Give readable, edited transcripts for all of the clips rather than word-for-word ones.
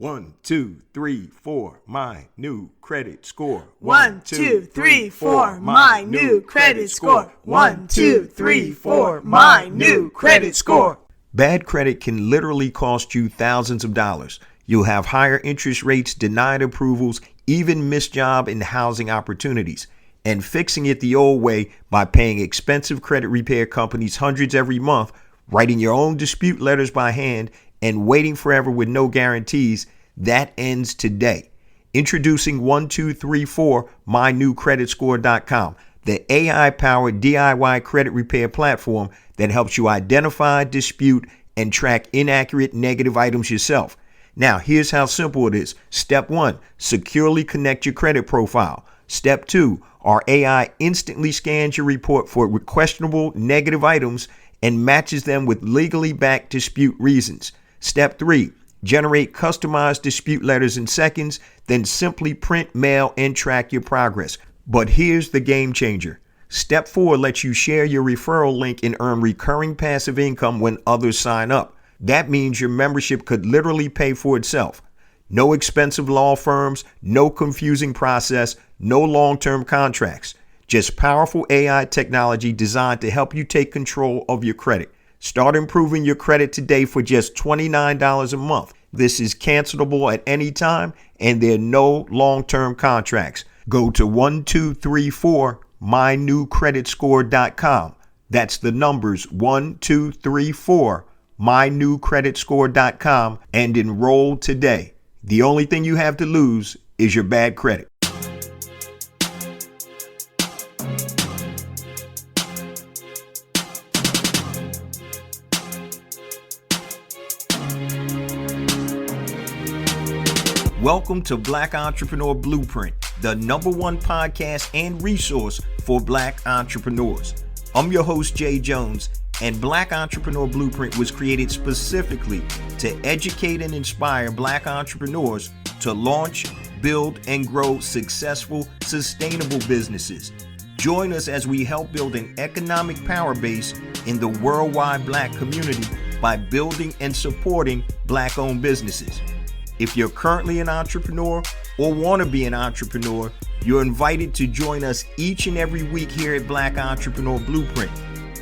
1, 2, 3, 4, my new credit score. 1, 2, 3, 4, my new credit score. 1, 2, 3, 4, my new credit score. Bad credit can literally cost you thousands of dollars. You'll have higher interest rates, denied approvals, even missed job and housing opportunities. And fixing it the old way by paying expensive credit repair companies hundreds every month, writing your own dispute letters by hand, and waiting forever with no guarantees, that ends today. Introducing 1234 mynewcreditscore.com, the AI-powered DIY credit repair platform that helps you identify, dispute, and track inaccurate negative items yourself. Now, here's how simple it is. Step 1, securely connect your credit profile. Step 2, our AI instantly scans your report for questionable negative items and matches them with legally backed dispute reasons. Step 3, generate customized dispute letters in seconds, then simply print, mail, and track your progress. But here's the game changer. Step 4 lets you share your referral link and earn recurring passive income when others sign up. That means your membership could literally pay for itself. No expensive law firms, no confusing process, no long-term contracts. Just powerful AI technology designed to help you take control of your credit. Start improving your credit today for just $29 a month. This is cancelable at any time, and there are no long-term contracts. Go to 1234 mynewcreditscore.com. That's the numbers 1234 mynewcreditscore.com and enroll today. The only thing you have to lose is your bad credit. Welcome to Black Entrepreneur Blueprint, the #1 podcast and resource for Black entrepreneurs. I'm your host, Jay Jones, and Black Entrepreneur Blueprint was created specifically to educate and inspire Black entrepreneurs to launch, build, and grow successful, sustainable businesses. Join us as we help build an economic power base in the worldwide Black community by building and supporting Black-owned businesses. If you're currently an entrepreneur or want to be an entrepreneur, you're invited to join us each and every week here at Black Entrepreneur Blueprint.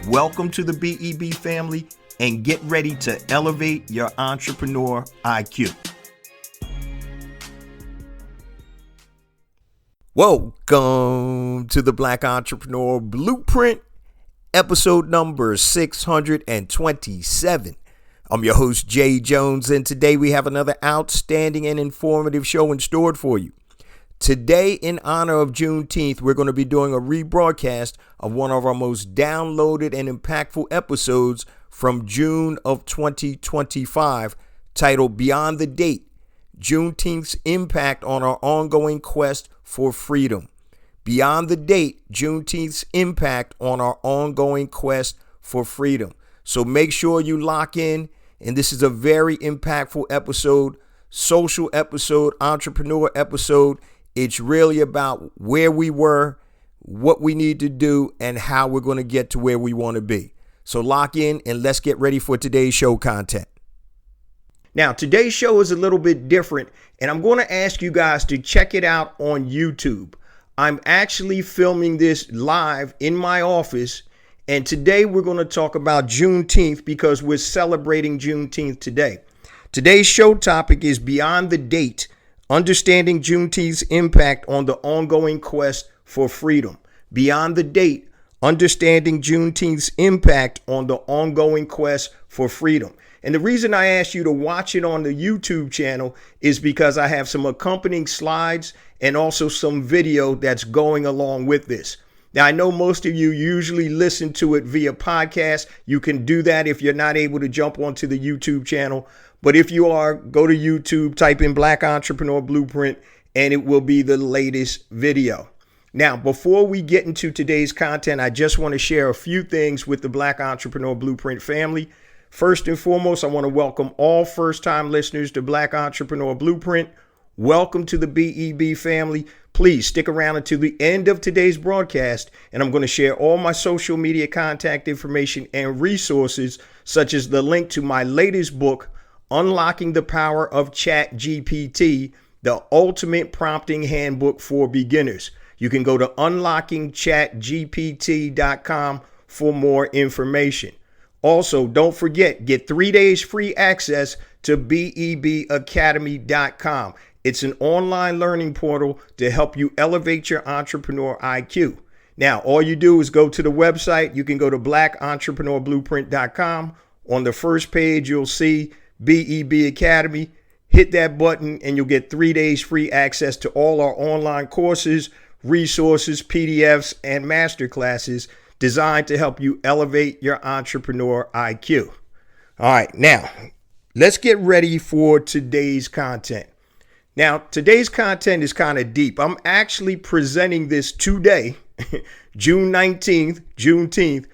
Welcome to the BEB family and get ready to elevate your entrepreneur IQ. Welcome to the Black Entrepreneur Blueprint, episode number 627. I'm your host, Jay Jones, and today we have another outstanding and informative show in store for you. Today, in honor of Juneteenth, we're going to be doing a rebroadcast of one of our most downloaded and impactful episodes from June of 2025, titled Beyond the Date, Juneteenth's Impact on Our Ongoing Quest for Freedom. Beyond the Date, Juneteenth's Impact on Our Ongoing Quest for Freedom. So make sure you lock in. And this is a very impactful episode, social episode, entrepreneur episode. It's really about where we were, what we need to do, and how we're going to get to where we want to be. So lock in and let's get ready for today's show content. Now, today's show is a little bit different, and I'm going to ask you guys to check it out on YouTube. I'm actually filming this live in my office. And today we're going to talk about Juneteenth because we're celebrating Juneteenth today. Today's show topic is Beyond the Date, Understanding Juneteenth's Impact on the Ongoing Quest for Freedom. Beyond the Date, Understanding Juneteenth's Impact on the Ongoing Quest for Freedom. And the reason I asked you to watch it on the YouTube channel is because I have some accompanying slides and also some video that's going along with this. Now, I know most of you usually listen to it via podcast. You can do that if you're not able to jump onto the YouTube channel. But if you are, go to YouTube, type in Black Entrepreneur Blueprint, and it will be the latest video. Now, before we get into today's content, I just want to share a few things with the Black Entrepreneur Blueprint family. First and foremost, I want to welcome all first-time listeners to Black Entrepreneur Blueprint. Welcome to the BEB family. Please stick around until the end of today's broadcast, and I'm going to share all my social media contact information and resources, such as the link to my latest book, Unlocking the Power of ChatGPT, the ultimate prompting handbook for beginners. You can go to unlockingchatgpt.com for more information. Also, don't forget, get 3 days free access to bebacademy.com. It's an online learning portal to help you elevate your entrepreneur IQ. Now, all you do is go to the website. You can go to blackentrepreneurblueprint.com. On the first page, you'll see BEB Academy. Hit that button and you'll get 3 days free access to all our online courses, resources, PDFs, and masterclasses designed to help you elevate your entrepreneur IQ. All right, now let's get ready for today's content. Now, today's content is kind of deep. I'm actually presenting this today, June 19th, Juneteenth,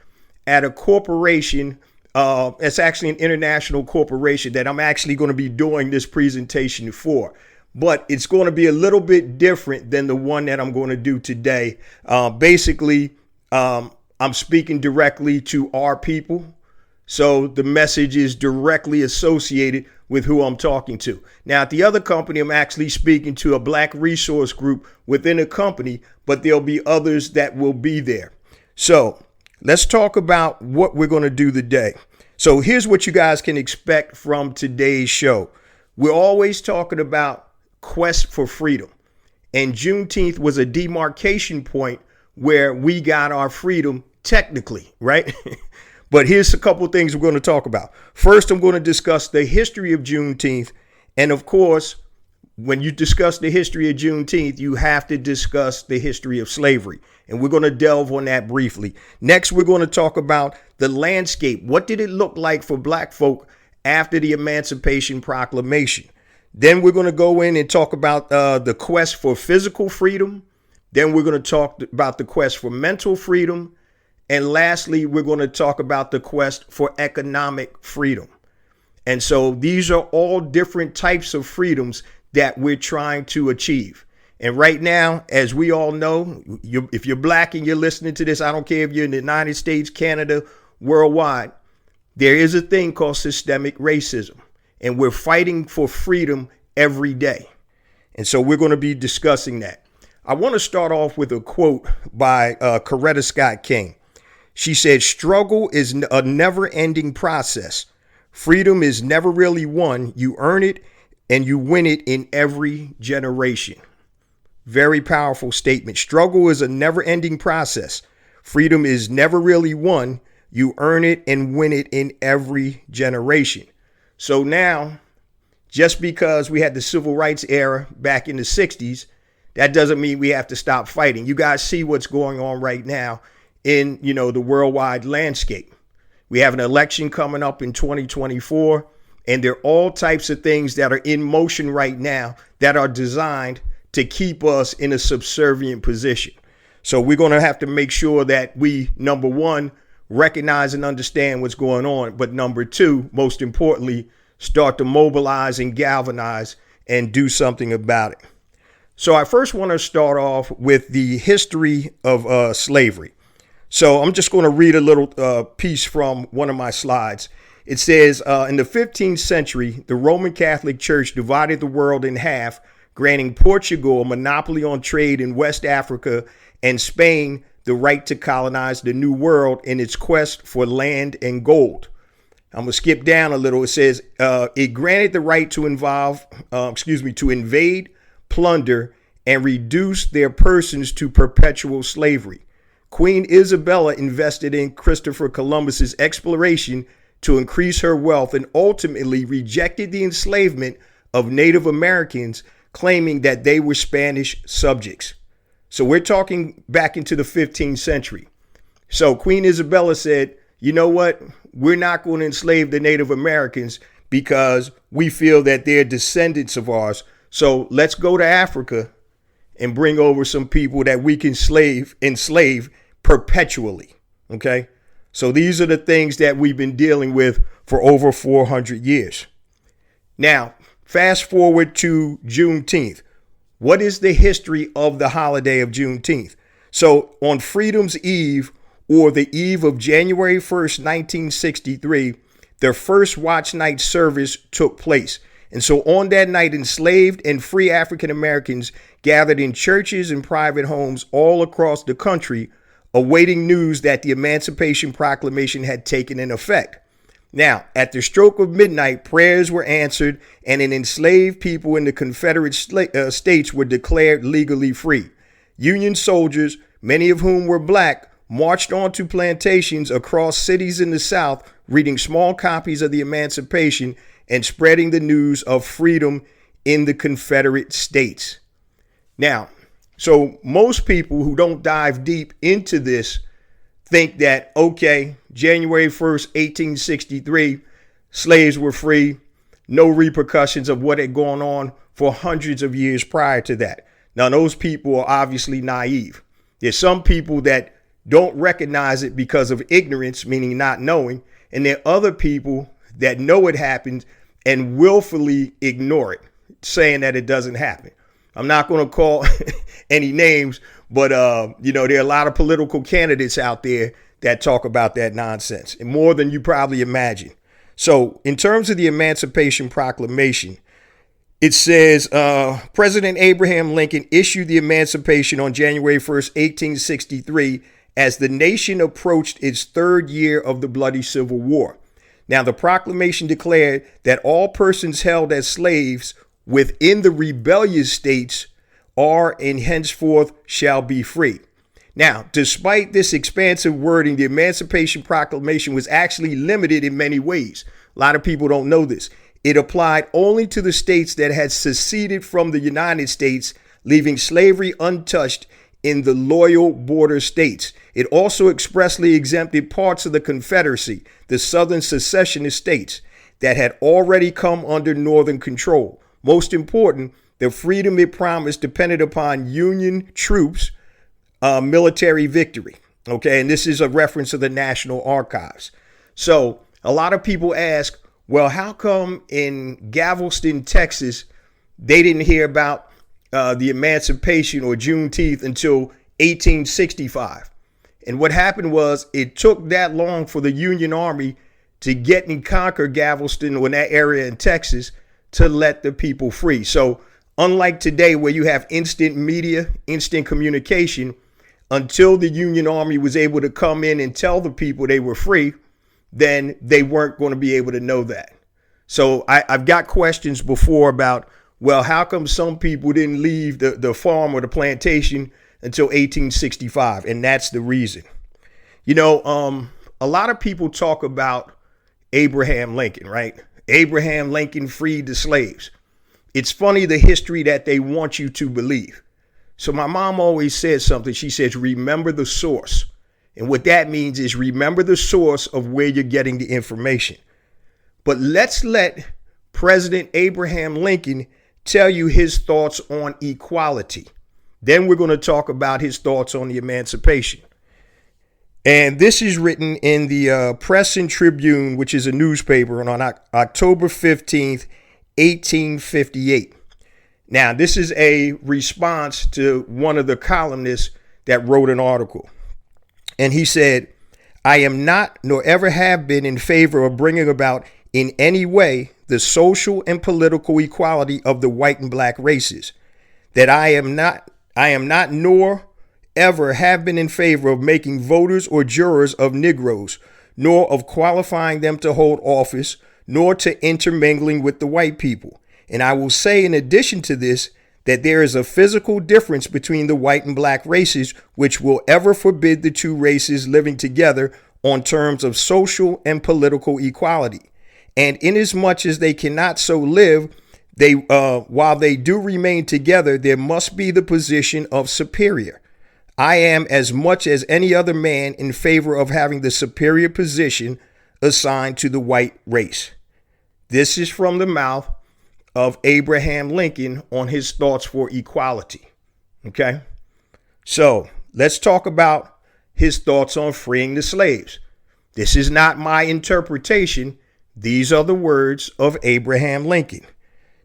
at a corporation. It's actually an international corporation that I'm actually going to be doing this presentation for. But it's going to be a little bit different than the one that I'm going to do today. I'm speaking directly to our people. So the message is directly associated with who I'm talking to. Now, at the other company, I'm actually speaking to a Black resource group within a company, but there'll be others that will be there. So let's talk about what we're going to do today. So here's what you guys can expect from today's show. We're always talking about quest for freedom. And Juneteenth was a demarcation point where we got our freedom technically, right? But here's a couple of things we're going to talk about. First, I'm going to discuss the history of Juneteenth. And of course, when you discuss the history of Juneteenth, you have to discuss the history of slavery. And we're going to delve on that briefly. Next, we're going to talk about the landscape. What did it look like for Black folk after the Emancipation Proclamation? Then we're going to go in and talk about the quest for physical freedom. Then we're going to talk about the quest for mental freedom. And lastly, we're going to talk about the quest for economic freedom. And so these are all different types of freedoms that we're trying to achieve. And right now, as we all know, if you're Black and you're listening to this, I don't care if you're in the United States, Canada, worldwide, there is a thing called systemic racism. And we're fighting for freedom every day. And so we're going to be discussing that. I want to start off with a quote by Coretta Scott King. She said, "Struggle is a never-ending process. Freedom is never really won. You earn it and you win it in every generation." Very powerful statement. Struggle is a never-ending process. Freedom is never really won. You earn it and win it in every generation. So now, just because we had the civil rights era back in the 60s, that doesn't mean we have to stop fighting. You guys see what's going on right now in, the worldwide landscape. We have an election coming up in 2024, and there are all types of things that are in motion right now that are designed to keep us in a subservient position. So we're going to have to make sure that we, number one, recognize and understand what's going on. But number two, most importantly, start to mobilize and galvanize and do something about it. So I first want to start off with the history of slavery. So I'm just going to read a little piece from one of my slides. It says, in the 15th century, the Roman Catholic Church divided the world in half, granting Portugal a monopoly on trade in West Africa and Spain the right to colonize the New World in its quest for land and gold. I'm going to skip down a little. It says it granted the right to invade, plunder, and reduce their persons to perpetual slavery. Queen Isabella invested in Christopher Columbus's exploration to increase her wealth and ultimately rejected the enslavement of Native Americans, claiming that they were Spanish subjects. So we're talking back into the 15th century. So Queen Isabella said, you know what? We're not going to enslave the Native Americans because we feel that they're descendants of ours. So let's go to Africa and bring over some people that we can enslave perpetually. Okay. So these are the things that we've been dealing with for over 400 years. Now, fast forward to Juneteenth. What is the history of the holiday of Juneteenth? So on Freedom's Eve, or the eve of January 1st, 1963, their first watch night service took place. And so on that night, enslaved and free African Americans gathered in churches and private homes all across the country, awaiting news that the Emancipation Proclamation had taken in effect. Now, at the stroke of midnight, prayers were answered, and an enslaved people in the Confederate states were declared legally free. Union soldiers, many of whom were black, marched onto plantations across cities in the South, reading small copies of the Emancipation and spreading the news of freedom in the Confederate States. Now, so most people who don't dive deep into this think that, okay, January 1st, 1863, slaves were free, no repercussions of what had gone on for hundreds of years prior to that. Now, those people are obviously naive. There's some people that don't recognize it because of ignorance, meaning not knowing, and there are other people that know it happened and willfully ignore it, saying that it doesn't happen. I'm not going to call any names, but, there are a lot of political candidates out there that talk about that nonsense, and more than you probably imagine. So in terms of the Emancipation Proclamation, it says President Abraham Lincoln issued the Emancipation on January 1st, 1863, as the nation approached its third year of the bloody Civil War. Now, the proclamation declared that all persons held as slaves within the rebellious states are and henceforth shall be free. Now, despite this expansive wording, the Emancipation Proclamation was actually limited in many ways. A lot of people don't know this. It applied only to the states that had seceded from the United States, leaving slavery untouched in the loyal border states. It also expressly exempted parts of the Confederacy, the Southern secessionist states, that had already come under Northern control. Most important, the freedom it promised depended upon Union troops' military victory. Okay, and this is a reference to the National Archives. So a lot of people ask, well, how come in Galveston, Texas, they didn't hear about the Emancipation or Juneteenth until 1865? And what happened was it took that long for the Union Army to get and conquer Galveston or in that area in Texas to let the people free. So unlike today where you have instant media, instant communication, until the Union Army was able to come in and tell the people they were free, then they weren't going to be able to know that. So I've got questions before about, well, how come some people didn't leave the farm or the plantation until 1865? And that's the reason. A lot of people talk about Abraham Lincoln, right? Abraham Lincoln freed the slaves. It's funny the history that they want you to believe. So my mom always says something. She says, remember the source. And what that means is remember the source of where you're getting the information. But let's let President Abraham Lincoln tell you his thoughts on equality. Then we're going to talk about his thoughts on the Emancipation. And this is written in the Press and Tribune, which is a newspaper, on October 15th, 1858. Now, this is a response to one of the columnists that wrote an article. And he said, I am not nor ever have been in favor of bringing about in any way the social and political equality of the white and black races. That I am not nor ever have been in favor of making voters or jurors of Negroes, nor of qualifying them to hold office, nor to intermingling with the white people. And I will say in addition to this, that there is a physical difference between the white and black races, which will ever forbid the two races living together on terms of social and political equality. And inasmuch as they cannot so live, while they do remain together, there must be the position of superior. I am, as much as any other man, in favor of having the superior position assigned to the white race. This is from the mouth of Abraham Lincoln on his thoughts for equality. Okay, so let's talk about his thoughts on freeing the slaves. This is not my interpretation. These are the words of Abraham Lincoln.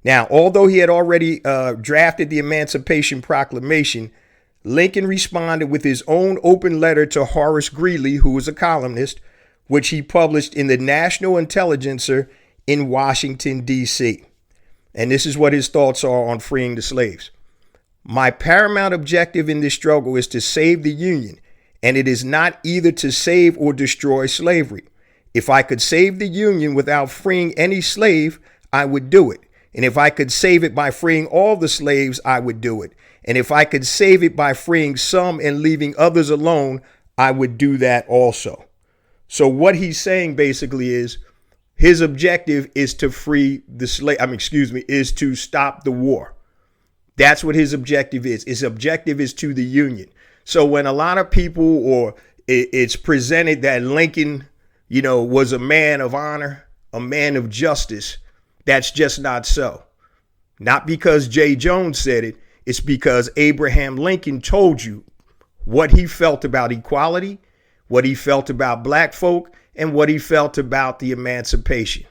Now, although he had already drafted the Emancipation Proclamation, Lincoln responded with his own open letter to Horace Greeley, who was a columnist, which he published in the National Intelligencer in Washington, D.C. And this is what his thoughts are on freeing the slaves. My paramount objective in this struggle is to save the Union, and it is not either to save or destroy slavery. If I could save the Union without freeing any slave, I would do it. And if I could save it by freeing all the slaves, I would do it. And if I could save it by freeing some and leaving others alone, I would do that also. So what he's saying basically is his objective is to free the is to stop the war. That's what his objective is. His objective is to the Union. So when a lot of people, or it's presented that Lincoln, was a man of honor, a man of justice, that's just not so. Not because J. Jones said it. It's because Abraham Lincoln told you what he felt about equality, what he felt about black folk, and what he felt about the emancipation.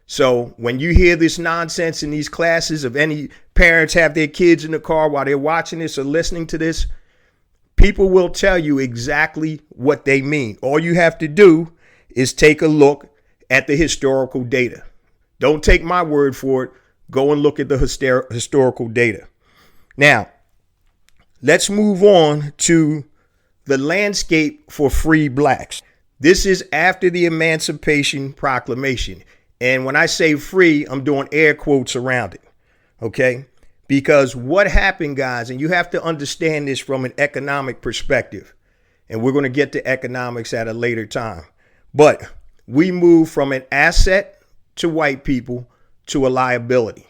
So when you hear this nonsense in these classes, of any parents have their kids in the car while they're watching this or listening to this, people will tell you exactly what they mean. All you have to do is take a look at the historical data. Don't take my word for it. Go and look at the historical data. Now, let's move on to the landscape for free blacks. This is after the Emancipation Proclamation. And when I say free, I'm doing air quotes around it. Okay? Because what happened, guys, and you have to understand this from an economic perspective, and we're going to get to economics at a later time. But we moved from an asset to white people to a liability.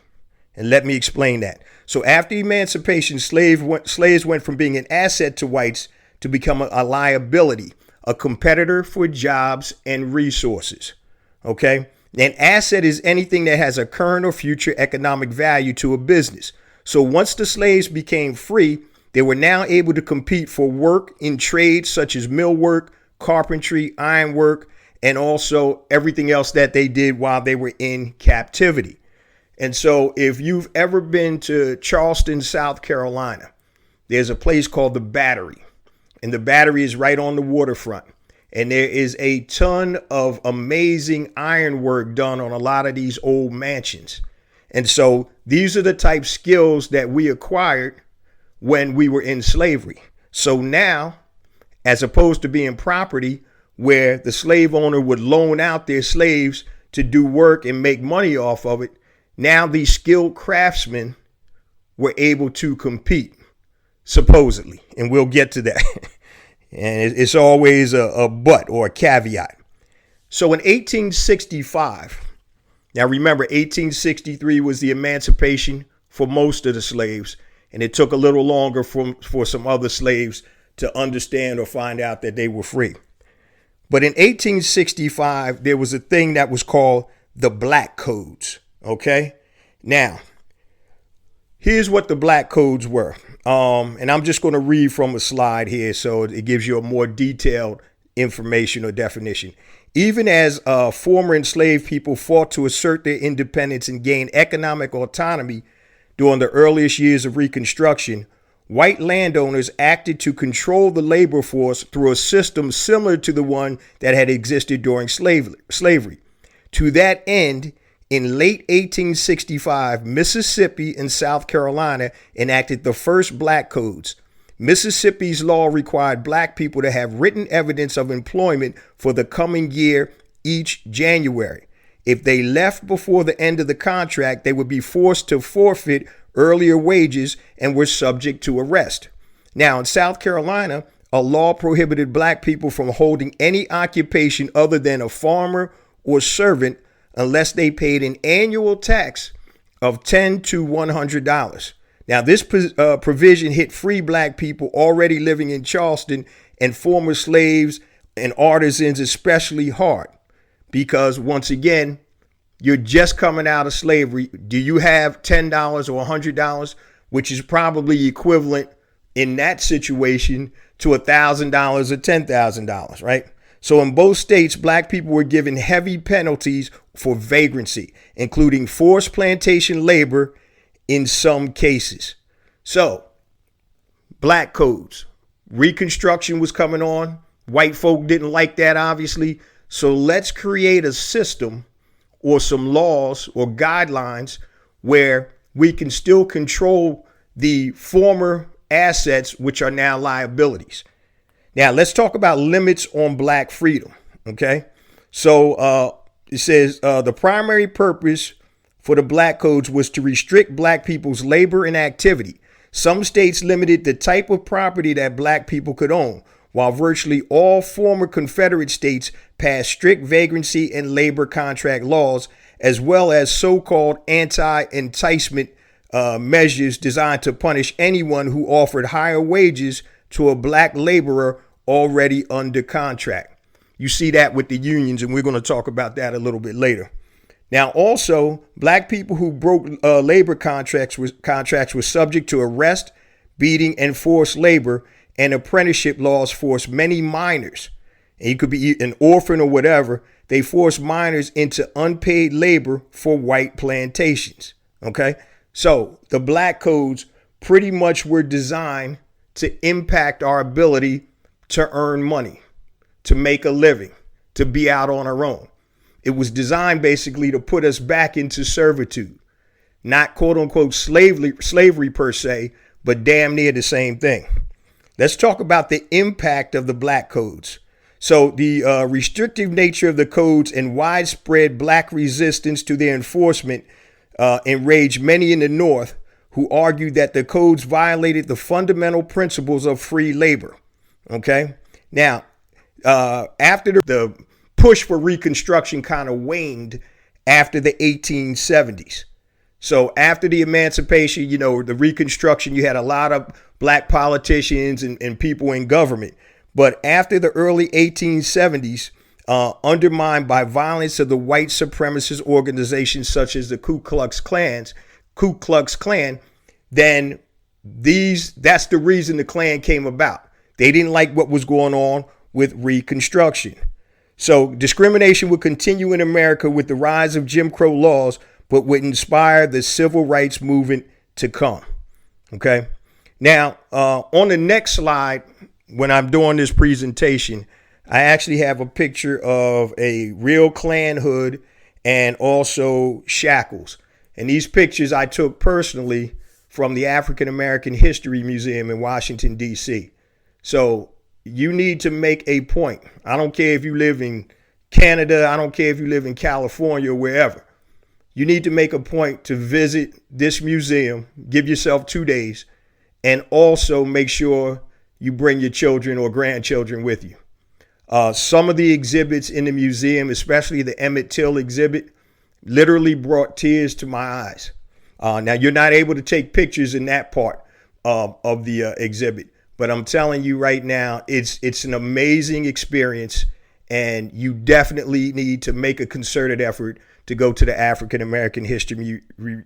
And let me explain that. So after emancipation, slaves went from being an asset to whites to become a liability, a competitor for jobs and resources. Okay? An asset is anything that has a current or future economic value to a business. So once the slaves became free, they were now able to compete for work in trades such as millwork, carpentry, ironwork, and also everything else that they did while they were in captivity. And so if you've ever been to Charleston, South Carolina, there's a place called the Battery. And the Battery is right on the waterfront. And there is a ton of amazing ironwork done on a lot of these old mansions. And so these are the type skills that we acquired when we were in slavery. So now, as opposed to being property where the slave owner would loan out their slaves to do work and make money off of it, now these skilled craftsmen were able to compete, supposedly. And we'll get to that. And it's always a but or a caveat. So in 1865, now remember, 1863 was the emancipation for most of the slaves. And it took a little longer for some other slaves to understand or find out that they were free. But in 1865, there was a thing that was called the Black Codes. Okay. Now, here's what the Black Codes were. And I'm just going to read from a slide here so it gives you a more detailed information or definition. Even as former enslaved people fought to assert their independence and gain economic autonomy during the earliest years of Reconstruction, white landowners acted to control the labor force through a system similar to the one that had existed during slavery. To that end, in late 1865, Mississippi and South Carolina enacted the first Black Codes. Mississippi's law required black people to have written evidence of employment for the coming year each January. If they left before the end of the contract, they would be forced to forfeit earlier wages and were subject to arrest. Now, in South Carolina, a law prohibited black people from holding any occupation other than a farmer or servant unless they paid an annual tax of $10 to $100. Now, this provision hit free black people already living in Charleston and former slaves and artisans especially hard because, once again, you're just coming out of slavery. Do you have $10 or $100, which is probably equivalent in that situation to $1,000 or $10,000, right? So in both states, black people were given heavy penalties for vagrancy, including forced plantation labor in some cases. So, Black Codes. Reconstruction was coming on. White folk didn't like that, obviously. So let's create a system or some laws or guidelines where we can still control the former assets, which are now liabilities. Now, let's talk about limits on black freedom. Okay. So it says the primary purpose for the black codes was to restrict black people's labor and activity. Some states limited the type of property that black people could own, while virtually all former Confederate states passed strict vagrancy and labor contract laws, as well as so-called anti-enticement measures designed to punish anyone who offered higher wages to a black laborer already under contract. You see that with the unions, and we're going to talk about that a little bit later. Now, also, black people who broke labor contracts were subject to arrest, beating, and forced labor, and apprenticeship laws forced many minors, and you could be an orphan or whatever, they forced minors into unpaid labor for white plantations. Okay, so the black codes pretty much were designed to impact our ability to earn money, to make a living, to be out on our own. It was designed basically to put us back into servitude, not quote unquote slavery per se, but damn near the same thing. Let's talk about the impact of the black codes. So the restrictive nature of the codes and widespread black resistance to their enforcement enraged many in the North who argued that the codes violated the fundamental principles of free labor. Okay. Now, after the push for Reconstruction kind of waned after the 1870s. So after the emancipation, you know, the Reconstruction, you had a lot of black politicians and people in government. But after the early 1870s, undermined by violence of the white supremacist organizations such as the Ku Klux Klan, then that's the reason the Klan came about. They didn't like what was going on with Reconstruction. So discrimination would continue in America with the rise of Jim Crow laws, but would inspire the civil rights movement to come. Okay. Now, on the next slide, when I'm doing this presentation, I actually have a picture of a real Klan hood and also shackles. And these pictures I took personally from the African American History Museum in Washington, D.C. So you need to make a point. I don't care if you live in Canada. I don't care if you live in California or wherever. You need to make a point to visit this museum, give yourself 2 days, and also make sure you bring your children or grandchildren with you. Some of the exhibits in the museum, especially the Emmett Till exhibit, literally brought tears to my eyes. Now, you're not able to take pictures in that part of the exhibit, but I'm telling you right now, it's an amazing experience, and you definitely need to make a concerted effort to go to the African American History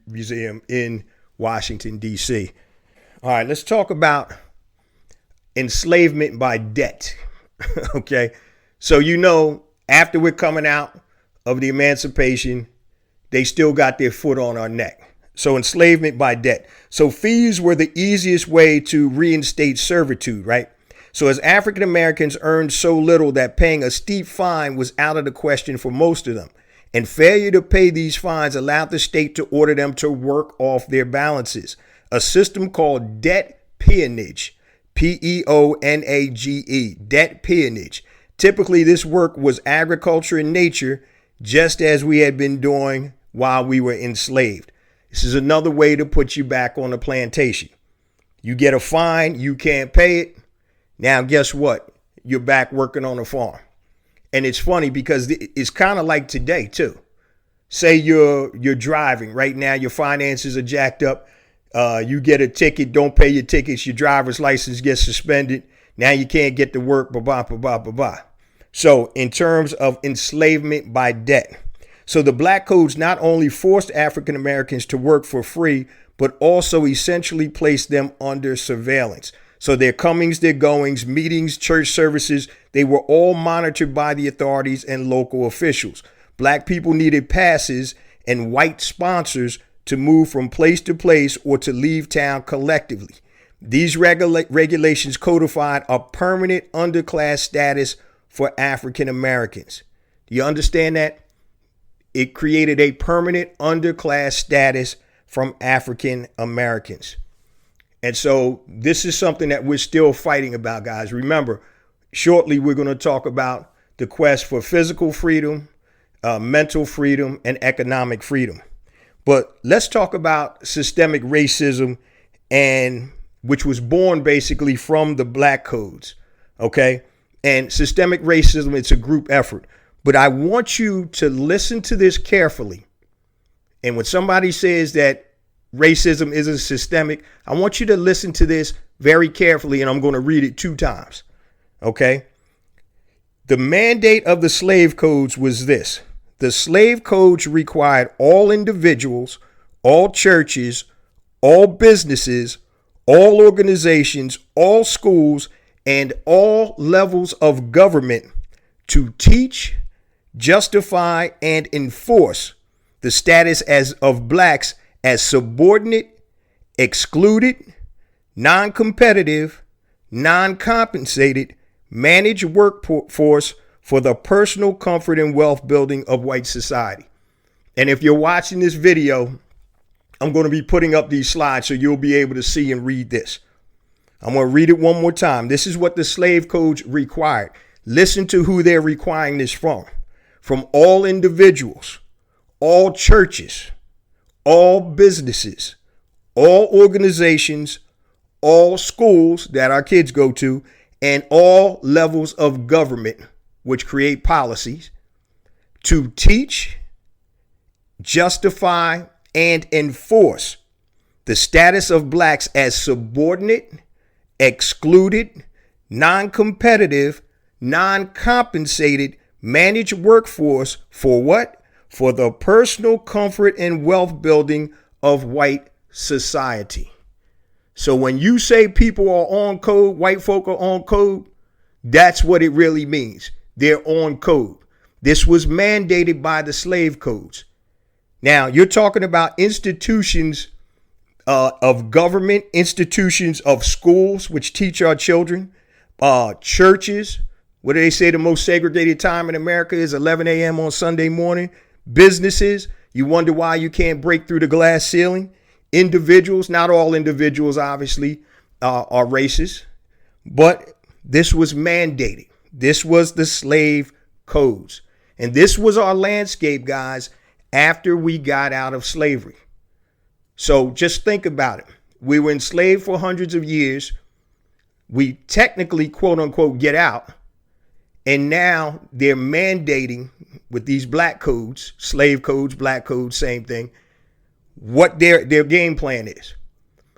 Museum in Washington, D.C. All right, let's talk about enslavement by debt. Okay, so you know, after we're coming out of the emancipation, they still got their foot on our neck. So enslavement by debt. So fees were the easiest way to reinstate servitude, right? So as African Americans earned so little that paying a steep fine was out of the question for most of them. And failure to pay these fines allowed the state to order them to work off their balances. A system called debt peonage, Peonage, debt peonage. Typically, this work was agriculture in nature, just as we had been doing while we were enslaved. This is another way to put you back on the plantation. You get a fine, you can't pay it. Now, guess what? You're back working on a farm. And it's funny because it's kind of like today, too. Say you're driving right now, your finances are jacked up. You get a ticket, don't pay your tickets, your driver's license gets suspended. Now you can't get to work, So in terms of enslavement by debt. So the black codes not only forced African Americans to work for free, but also essentially placed them under surveillance. So their comings, their goings, meetings, church services, they were all monitored by the authorities and local officials. Black people needed passes and white sponsors to move from place to place or to leave town collectively. These regulations codified a permanent underclass status for African Americans. Do you understand that? It created a permanent underclass status from African Americans. And so this is something that we're still fighting about, guys. Remember, shortly we're going to talk about the quest for physical freedom, mental freedom, and economic freedom. But let's talk about systemic racism, and which was born basically from the black codes. Okay. And systemic racism, it's a group effort. But I want you to listen to this carefully. And when somebody says that racism isn't systemic, I want you to listen to this very carefully, and I'm going to read it 2 times. Okay. The mandate of the slave codes was this. The slave codes required all individuals, all churches, all businesses, all organizations, all schools, and all levels of government to teach, justify, and enforce the status of blacks as subordinate, excluded, non-competitive, non-compensated, managed workforce for the personal comfort and wealth building of white society. And if you're watching this video, I'm going to be putting up these slides so you'll be able to see and read this. I'm going to read it one more time. This is what the slave codes required. Listen to who they're requiring this from. From all individuals, all churches, all businesses, all organizations, all schools that our kids go to, and all levels of government which create policies to teach, justify, and enforce the status of blacks as subordinate, excluded, non-competitive, non-compensated, managed workforce for what? For the personal comfort and wealth building of white society. So when you say people are on code, white folk are on code, that's what it really means. They're on code. This was mandated by the slave codes. Now, you're talking about institutions of government, institutions of schools, which teach our children, churches. What do they say the most segregated time in America is 11 a.m. on Sunday morning? Businesses, you wonder why you can't break through the glass ceiling. Individuals, not all individuals, obviously, are racist, but this was mandated. This was the slave codes. And this was our landscape, guys, after we got out of slavery. So just think about it. We were enslaved for hundreds of years. We technically, quote unquote, get out. And now they're mandating with these black codes, slave codes, black codes, same thing, what their game plan is.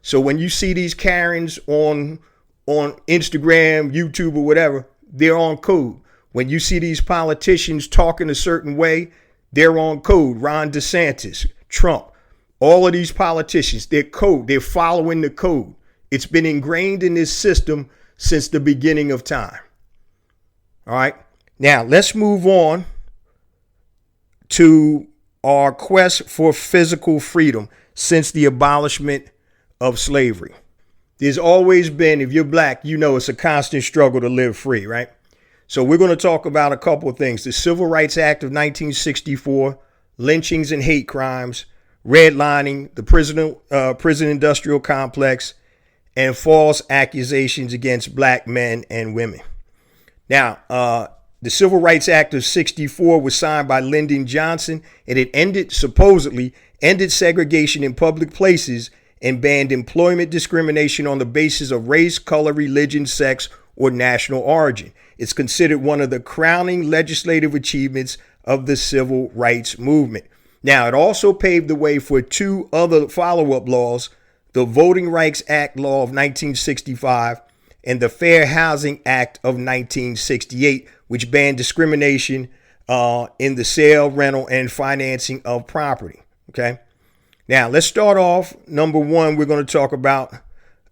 So when you see these Karens on Instagram, YouTube, or whatever, they're on code. When you see these politicians talking a certain way, they're on code. Ron DeSantis, Trump, all of these politicians, they're code. They're following the code. It's been ingrained in this system since the beginning of time. All right. Now let's move on to our quest for physical freedom since the abolishment of slavery. There's always been, if you're black, you know it's a constant struggle to live free, right? So we're going to talk about a couple of things. The Civil Rights Act of 1964, lynchings and hate crimes, redlining, the prison industrial complex, and false accusations against black men and women. Now, the Civil Rights Act of 64 was signed by Lyndon Johnson, and it supposedly ended segregation in public places and banned employment discrimination on the basis of race, color, religion, sex, or national origin. It's considered one of the crowning legislative achievements of the civil rights movement. Now, it also paved the way for 2 other follow-up laws, the Voting Rights Act Law of 1965 and the Fair Housing Act of 1968, which banned discrimination in the sale, rental, and financing of property. Okay. Now, let's start off. Number 1, we're going to talk about,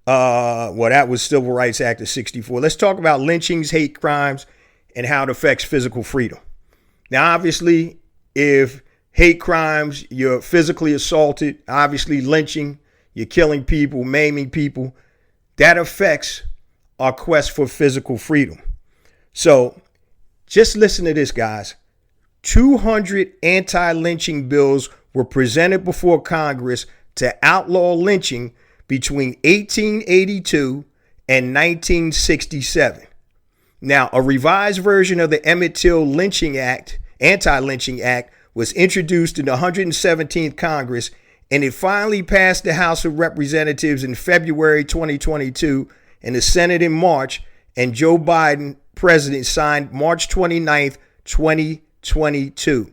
that was Civil Rights Act of 64. Let's talk about lynchings, hate crimes, and how it affects physical freedom. Now, obviously, if hate crimes, you're physically assaulted, obviously lynching, you're killing people, maiming people, that affects our quest for physical freedom. So just listen to this, guys. 200 anti-lynching bills were presented before Congress to outlaw lynching between 1882 and 1967. Now, a revised version of the Emmett Till Lynching Act, Anti-Lynching Act, was introduced in the 117th Congress, and it finally passed the House of Representatives in February 2022 and the Senate in March, and Joe Biden, president, signed March 29th, 2022.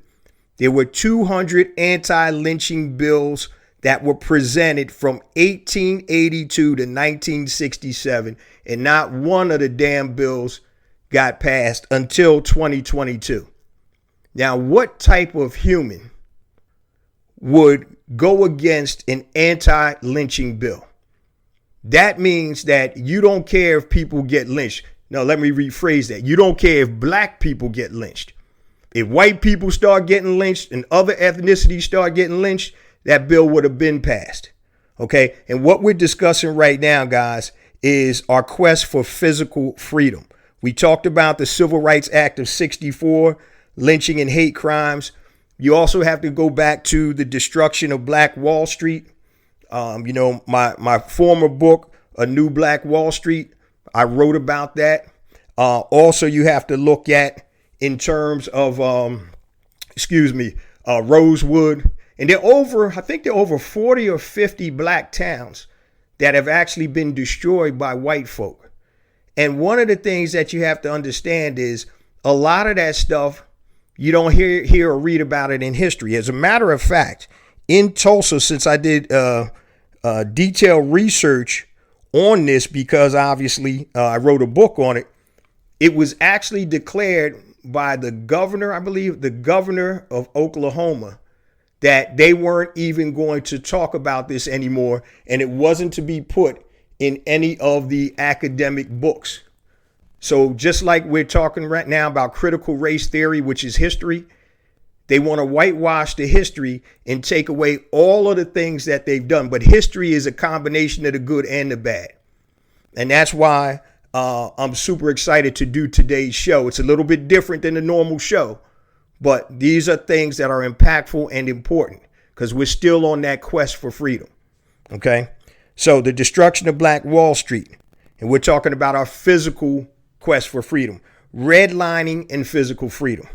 There were 200 anti-lynching bills that were presented from 1882 to 1967, and not one of the damn bills got passed until 2022. Now, what type of human would go against an anti-lynching bill? That means that you don't care if people get lynched. No, let me rephrase that. You don't care if black people get lynched. If white people start getting lynched and other ethnicities start getting lynched, that bill would have been passed. Okay. And what we're discussing right now, guys, is our quest for physical freedom. We talked about the Civil Rights Act of 64, lynching and hate crimes. You also have to go back to the destruction of Black Wall Street. My former book, A New Black Wall Street, I wrote about that. Also, you have to look at in terms of, Rosewood. And I think there are over 40 or 50 black towns that have actually been destroyed by white folk. And one of the things that you have to understand is a lot of that stuff, you don't hear or read about it in history. As a matter of fact, in Tulsa, since I did detailed research on this, because obviously I wrote a book on it, it was actually declared by the governor, I believe the governor of Oklahoma, that they weren't even going to talk about this anymore, and it wasn't to be put in any of the academic books. So just like we're talking right now about critical race theory, which is history, they want to whitewash the history and take away all of the things that they've done. But history is a combination of the good and the bad. And that's why I'm super excited to do today's show. It's a little bit different than the normal show, but these are things that are impactful and important because we're still on that quest for freedom. Okay. So the destruction of Black Wall Street, and we're talking about our physical quest for freedom, redlining and physical freedom.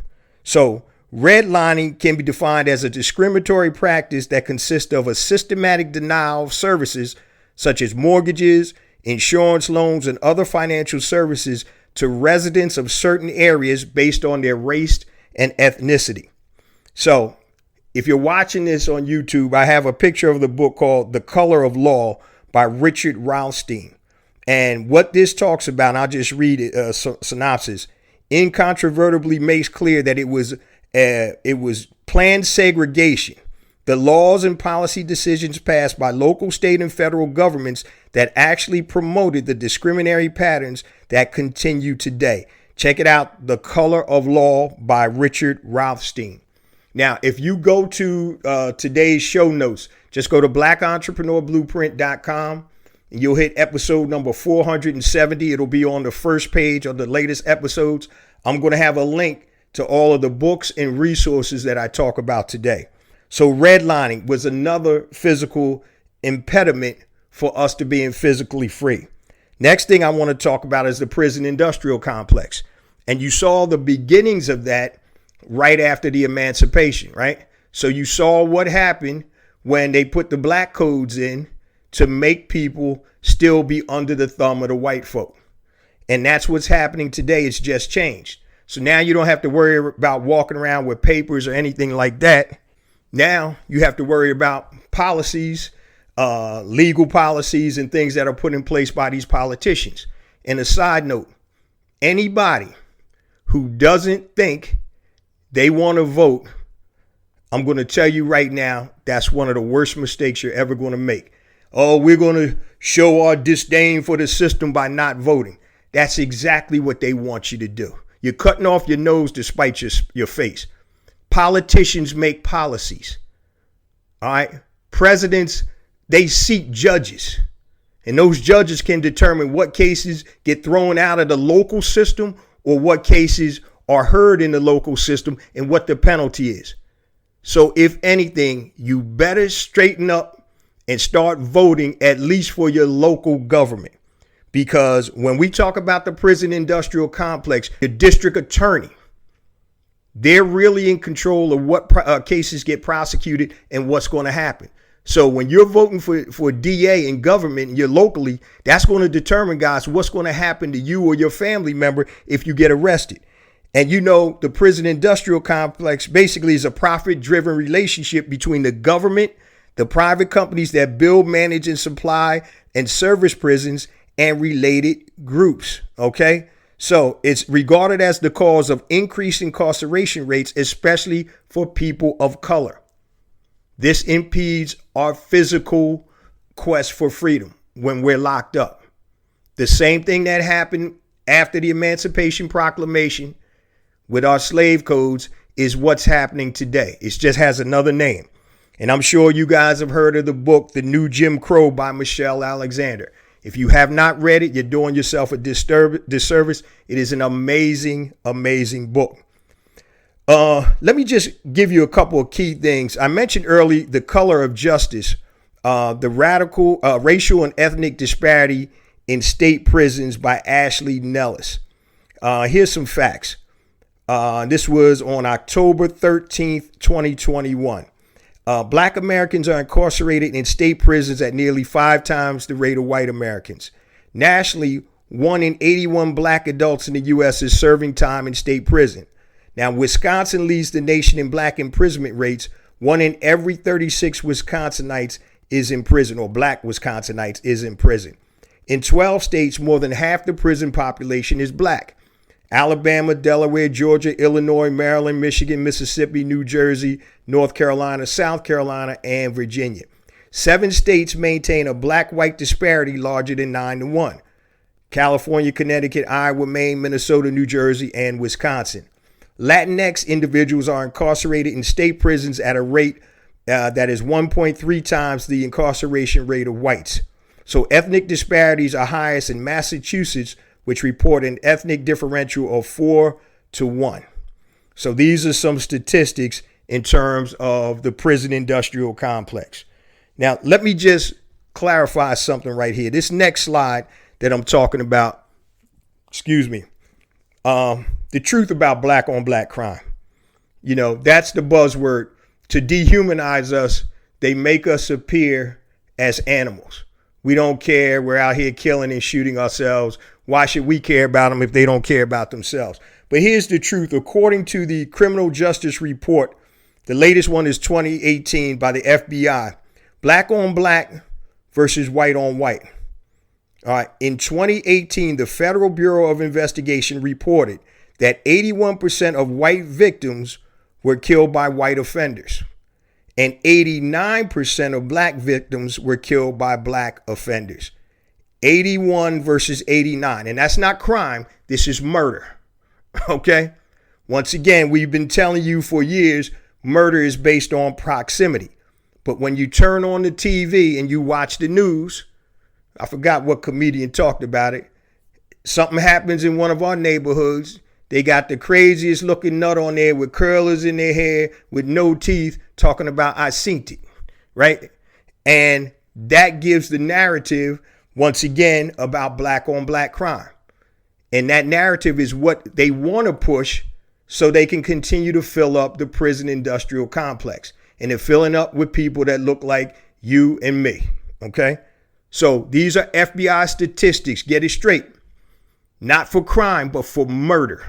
So redlining can be defined as a discriminatory practice that consists of a systematic denial of services such as mortgages, insurance loans, and other financial services to residents of certain areas based on their race and ethnicity. So if you're watching this on YouTube, I have a picture of the book called The Color of Law by Richard Rothstein. And what this talks about, I'll just read it, synopsis, incontrovertibly makes clear that it was planned segregation, the laws and policy decisions passed by local, state, and federal governments that actually promoted the discriminatory patterns that continue today. Check it out, The Color of Law by Richard Rothstein. Now, if you go to today's show notes, just go to blackentrepreneurblueprint.com and you'll hit episode number 470. It'll be on the first page of the latest episodes. I'm going to have a link to all of the books and resources that I talk about today. So redlining was another physical impediment for us to being physically free. Next thing I want to talk about is the prison industrial complex. And you saw the beginnings of that right after the emancipation, right? So you saw what happened when they put the black codes in to make people still be under the thumb of the white folk. And that's what's happening today. It's just changed. So now you don't have to worry about walking around with papers or anything like that. Now you have to worry about policies, legal policies and things that are put in place by these politicians. And a side note, anybody who doesn't think they want to vote, I'm going to tell you right now, that's one of the worst mistakes you're ever going to make. Oh, we're going to show our disdain for the system by not voting. That's exactly what they want you to do. You're cutting off your nose to spite your face. Politicians make policies. All right. Presidents, they seek judges. And those judges can determine what cases get thrown out of the local system or what cases are heard in the local system and what the penalty is. So if anything, you better straighten up and start voting at least for your local government. Because when we talk about the prison industrial complex, the district attorney, they're really in control of what cases get prosecuted and what's going to happen. So when you're voting for DA in government and you're locally, that's going to determine, guys, what's going to happen to you or your family member if you get arrested. And you know, the prison industrial complex basically is a profit-driven relationship between the government, the private companies that build, manage, and supply and service prisons, and related groups. Okay, so it's regarded as the cause of increased incarceration rates, especially for people of color. This impedes our physical quest for freedom when we're locked up. The same thing that happened after the Emancipation Proclamation with our slave codes is what's happening today. It just has another name. And I'm sure you guys have heard of the book, The New Jim Crow by Michelle Alexander. If you have not read it, you're doing yourself a disservice. It is an amazing, amazing book. Let me just give you a couple of key things. I mentioned earlier The Color of Justice, the radical racial and ethnic disparity in state prisons by Ashley Nellis. Here's some facts. This was on October 13th, 2021. Black Americans are incarcerated in state prisons at nearly 5 times the rate of white Americans. Nationally, 1 in 81 black adults in the U.S. is serving time in state prison. Now, Wisconsin leads the nation in black imprisonment rates. 1 in every 36 Wisconsinites is in prison, or black Wisconsinites is in prison. In 12 states, more than half the prison population is black. Alabama, Delaware, Georgia, Illinois, Maryland, Michigan, Mississippi, New Jersey, North Carolina, South Carolina, and Virginia. 7 states maintain a black-white disparity larger than 9-1. California, Connecticut, Iowa, Maine, Minnesota, New Jersey, and Wisconsin. Latinx individuals are incarcerated in state prisons at a rate that is 1.3 times the incarceration rate of whites. So ethnic disparities are highest in Massachusetts, which report an ethnic differential of 4-1. So these are some statistics in terms of the prison industrial complex. Now, let me just clarify something right here. This next slide that I'm talking about, the truth about black on black crime. You know, that's the buzzword. To dehumanize us, they make us appear as animals. We don't care. We're out here killing and shooting ourselves. Why should we care about them if they don't care about themselves? But here's the truth. According to the Criminal Justice Report, the latest one is 2018 by the FBI, black on black versus white on white. All right. In 2018, the Federal Bureau of Investigation reported that 81% of white victims were killed by white offenders, and 89% of black victims were killed by black offenders. 81 versus 89. And that's not crime. This is murder. Okay. Once again, we've been telling you for years, murder is based on proximity. But when you turn on the TV and you watch the news, I forgot what comedian talked about it. Something happens in one of our neighborhoods. They got the craziest looking nut on there with curlers in their hair with no teeth talking about I seen it. Right. And that gives the narrative once again about black on black crime. And that narrative is what they want to push so they can continue to fill up the prison industrial complex. And they're filling up with people that look like you and me. OK, so these are FBI statistics. Get it straight. Not for crime, but for murder.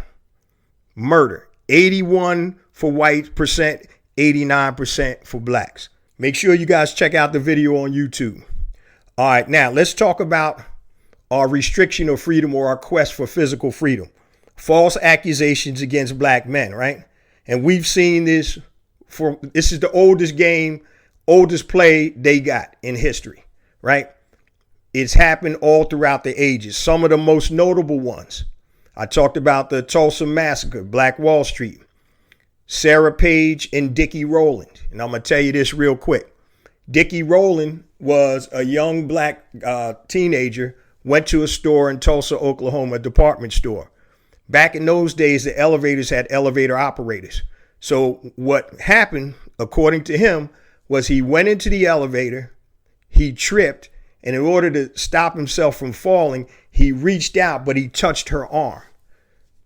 Murder. 81 for white percent, 89% for blacks. Make sure you guys check out the video on YouTube. All right, now let's talk about our restriction of freedom or our quest for physical freedom. False accusations against black men, right? And we've seen this this is the oldest game, oldest play they got in history, right? It's happened all throughout the ages. Some of the most notable ones. I talked about the Tulsa Massacre, Black Wall Street, Sarah Page and Dickie Rowland. And I'm going to tell you this real quick. Dickie Rowland was a young black teenager, went to a store in Tulsa, Oklahoma, a department store, Back in those days, the elevators had elevator operators. So what happened, according to him, was he went into the elevator, he tripped, and in order to stop himself from falling, he reached out, but he touched her arm.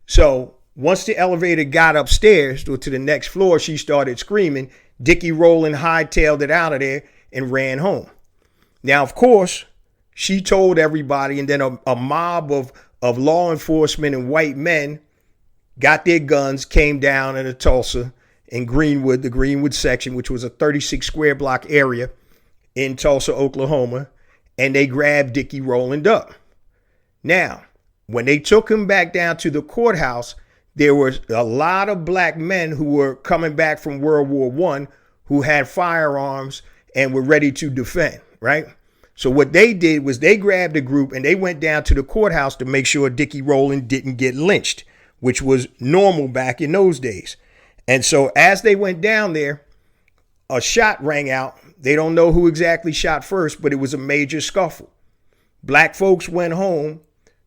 So once the elevator got upstairs to the next floor, she started screaming. Dickie Rowland hightailed it out of there and ran home. Now, of course, she told everybody, and then a mob of law enforcement and white men got their guns, came down into Tulsa in Greenwood, the Greenwood section, which was a 36 square block area in Tulsa, Oklahoma, and they grabbed Dickie Rowland up. Now, when they took him back down to the courthouse, there was a lot of black men who were coming back from World War I who had firearms and were ready to defend, right? So what they did was they grabbed a group and they went down to the courthouse to make sure Dickie Rowland didn't get lynched, which was normal back in those days. And so as they went down there, a shot rang out. They don't know who exactly shot first, but it was a major scuffle. Black folks went home.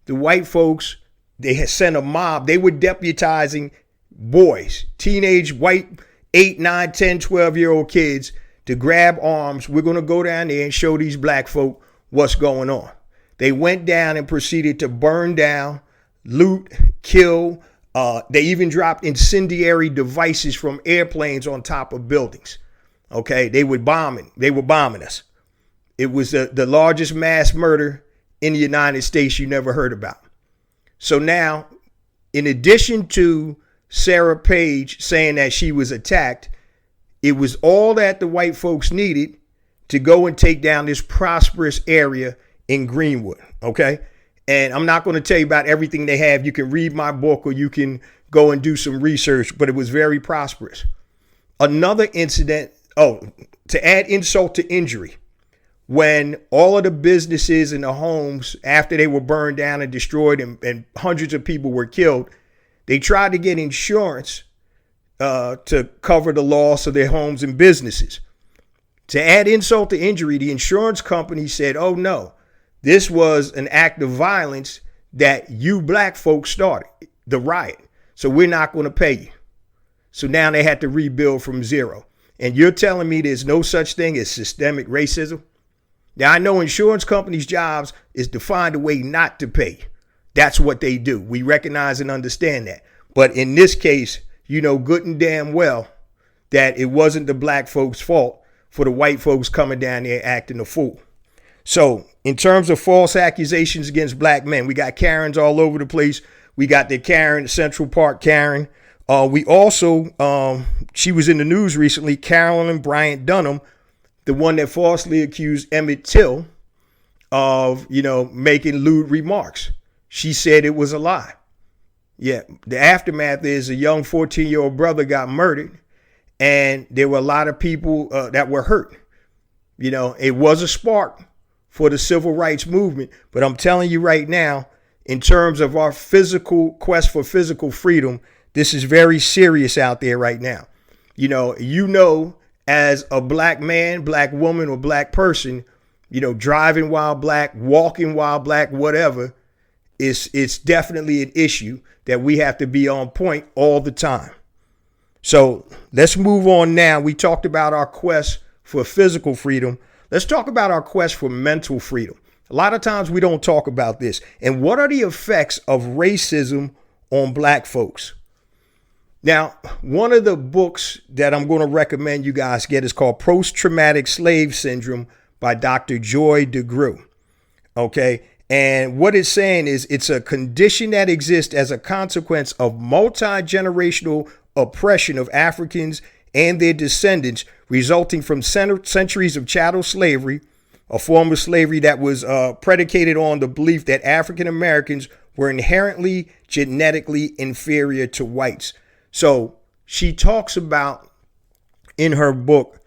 The white folks, they had sent a mob. They were deputizing boys, teenage white 8, 9, 10, 12-year-old kids to grab arms. We're going to go down there and show these black folk what's going on. They went down and proceeded to burn down, loot, kill. They even dropped incendiary devices from airplanes on top of buildings. Okay, they were bombing us. It was the largest mass murder in the United States you never heard about. So now, in addition to Sarah Page saying that she was attacked, it was all that the white folks needed to go and take down this prosperous area in Greenwood. Okay. And I'm not going to tell you about everything they have. You can read my book or you can go and do some research, but it was very prosperous. Another incident, to add insult to injury, when all of the businesses and the homes, after they were burned down and destroyed and hundreds of people were killed, they tried to get insurance to cover the loss of their homes and businesses. To add insult to injury, the insurance company said, oh no, this was an act of violence that you black folks started, the riot. So we're not going to pay you. So now they had to rebuild from zero. And you're telling me there's no such thing as systemic racism? Now, I know insurance companies' jobs is to find a way not to pay. That's what they do. We recognize and understand that. But in this case, you know good and damn well that it wasn't the black folks' fault for the white folks coming down there acting a fool. So in terms of false accusations against black men, we got Karens all over the place. We got the Karen, Central Park Karen. We also, she was in the news recently, Carolyn Bryant Dunham, the one that falsely accused Emmett Till of, making lewd remarks. She said it was a lie. Yeah, the aftermath is a young 14-year-old brother got murdered, and there were a lot of people that were hurt. It was a spark for the civil rights movement, but I'm telling you right now, in terms of our physical quest for physical freedom, this is very serious out there right now. As a black man, black woman, or black person, driving while black, walking while black, whatever, it's definitely an issue that we have to be on point all the time. So let's move on now. We talked about our quest for physical freedom. Let's talk about our quest for mental freedom. A lot of times we don't talk about this. And what are the effects of racism on black folks? Now, one of the books that I'm going to recommend you guys get is called Post-Traumatic Slave Syndrome by Dr. Joy DeGruy. Okay. And what it's saying is it's a condition that exists as a consequence of multi-generational oppression of Africans and their descendants, resulting from centuries of chattel slavery, a form of slavery that was predicated on the belief that African Americans were inherently genetically inferior to whites. So she talks about in her book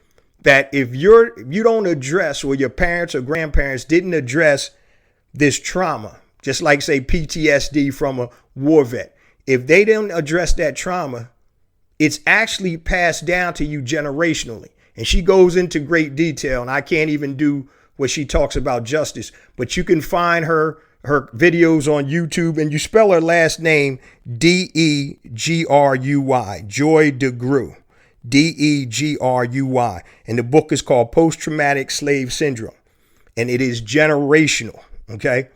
that if you don't address, or your parents or grandparents didn't address this trauma, just like say PTSD from a war vet, if they didn't address that trauma, it's actually passed down to you generationally. And she goes into great detail, and I can't even do what she talks about justice, but you can find her her videos on YouTube, and you spell her last name Degruy, Joy DeGruy, Degruy. And the book is called Post-Traumatic Slave Syndrome, and it is generational. Okay.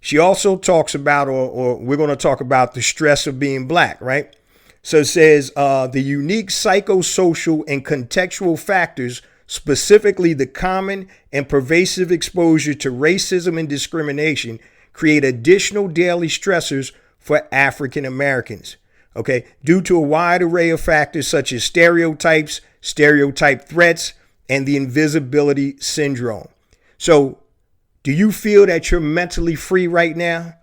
She also talks about, or we're going to talk about the stress of being black, right? So it says the unique psychosocial and contextual factors, specifically the common and pervasive exposure to racism and discrimination, create additional daily stressors for African Americans. Okay, due to a wide array of factors such as stereotypes, stereotype threats, and the invisibility syndrome. So, do you feel that you're mentally free right now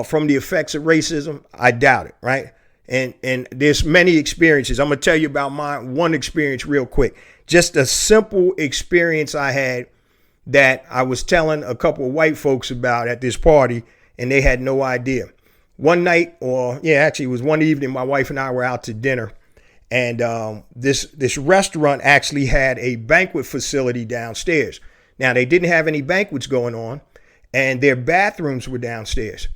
from the effects of racism? I doubt it, right? And there's many experiences. I'm going to tell you about one experience real quick. Just a simple experience I had that I was telling a couple of white folks about at this party, and they had no idea. One night, it was one evening, my wife and I were out to dinner, and this restaurant actually had a banquet facility downstairs. Now, they didn't have any banquets going on, and their bathrooms were downstairs.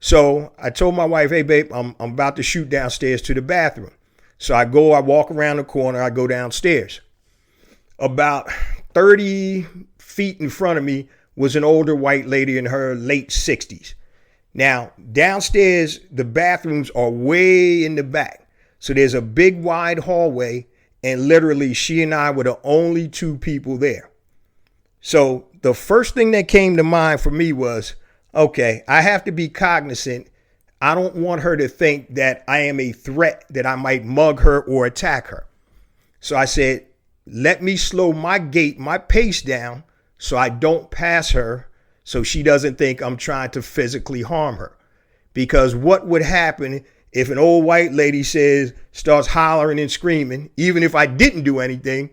So I told my wife, hey, babe, I'm about to shoot downstairs to the bathroom. So I walk around the corner, I go downstairs. About 30 feet in front of me was an older white lady in her late 60s. Now, downstairs, the bathrooms are way in the back. So there's a big wide hallway, and literally she and I were the only two people there. So the first thing that came to mind for me was, okay, I have to be cognizant. I don't want her to think that I am a threat, that I might mug her or attack her. So I said, let me slow my pace down so I don't pass her, so she doesn't think I'm trying to physically harm her. Because what would happen if an old white lady starts hollering and screaming? Even if I didn't do anything,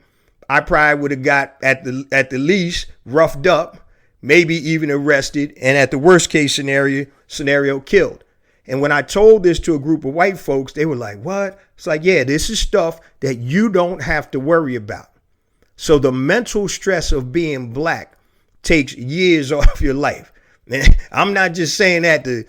I probably would have got at the least roughed up, maybe even arrested, and at the worst case scenario killed. And when I told this to a group of white folks, they were like, what? It's like, yeah, this is stuff that you don't have to worry about. So the mental stress of being black takes years off your life. And I'm not just saying that to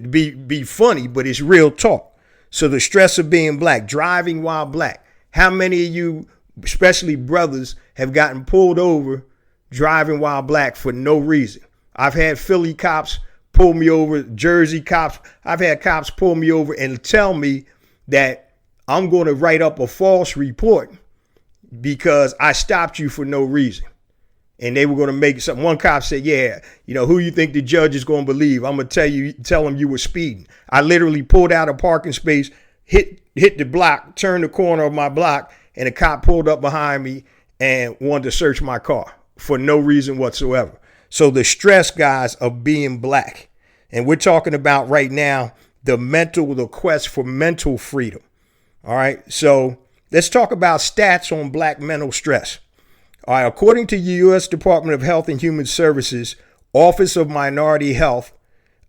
be funny, but it's real talk. So the stress of being black, driving while black. How many of you, especially brothers, have gotten pulled over driving while black for no reason? I've had Philly cops pull me over, Jersey cops. I've had cops pull me over and tell me that I'm going to write up a false report because I stopped you for no reason. And they were going to make something. One cop said, yeah, who you think the judge is going to believe? I'm going to tell him you were speeding. I literally pulled out a parking space, hit the block, turned the corner of my block, and a cop pulled up behind me and wanted to search my car for no reason whatsoever. So the stress, guys, of being black. And we're talking about right now the quest for mental freedom. All right. So let's talk about stats on black mental stress. All right. According to the U.S. Department of Health and Human Services, Office of Minority Health,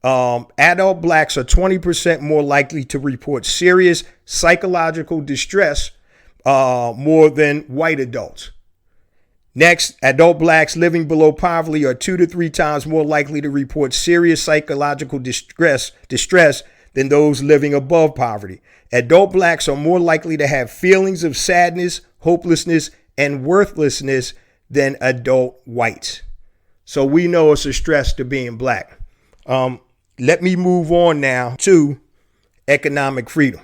adult blacks are 20% more likely to report serious psychological distress more than white adults. Next, adult blacks living below poverty are 2 to 3 times more likely to report serious psychological distress than those living above poverty. Adult blacks are more likely to have feelings of sadness, hopelessness, and worthlessness than adult whites. So we know it's a stress to being black. Let me move on now to economic freedom.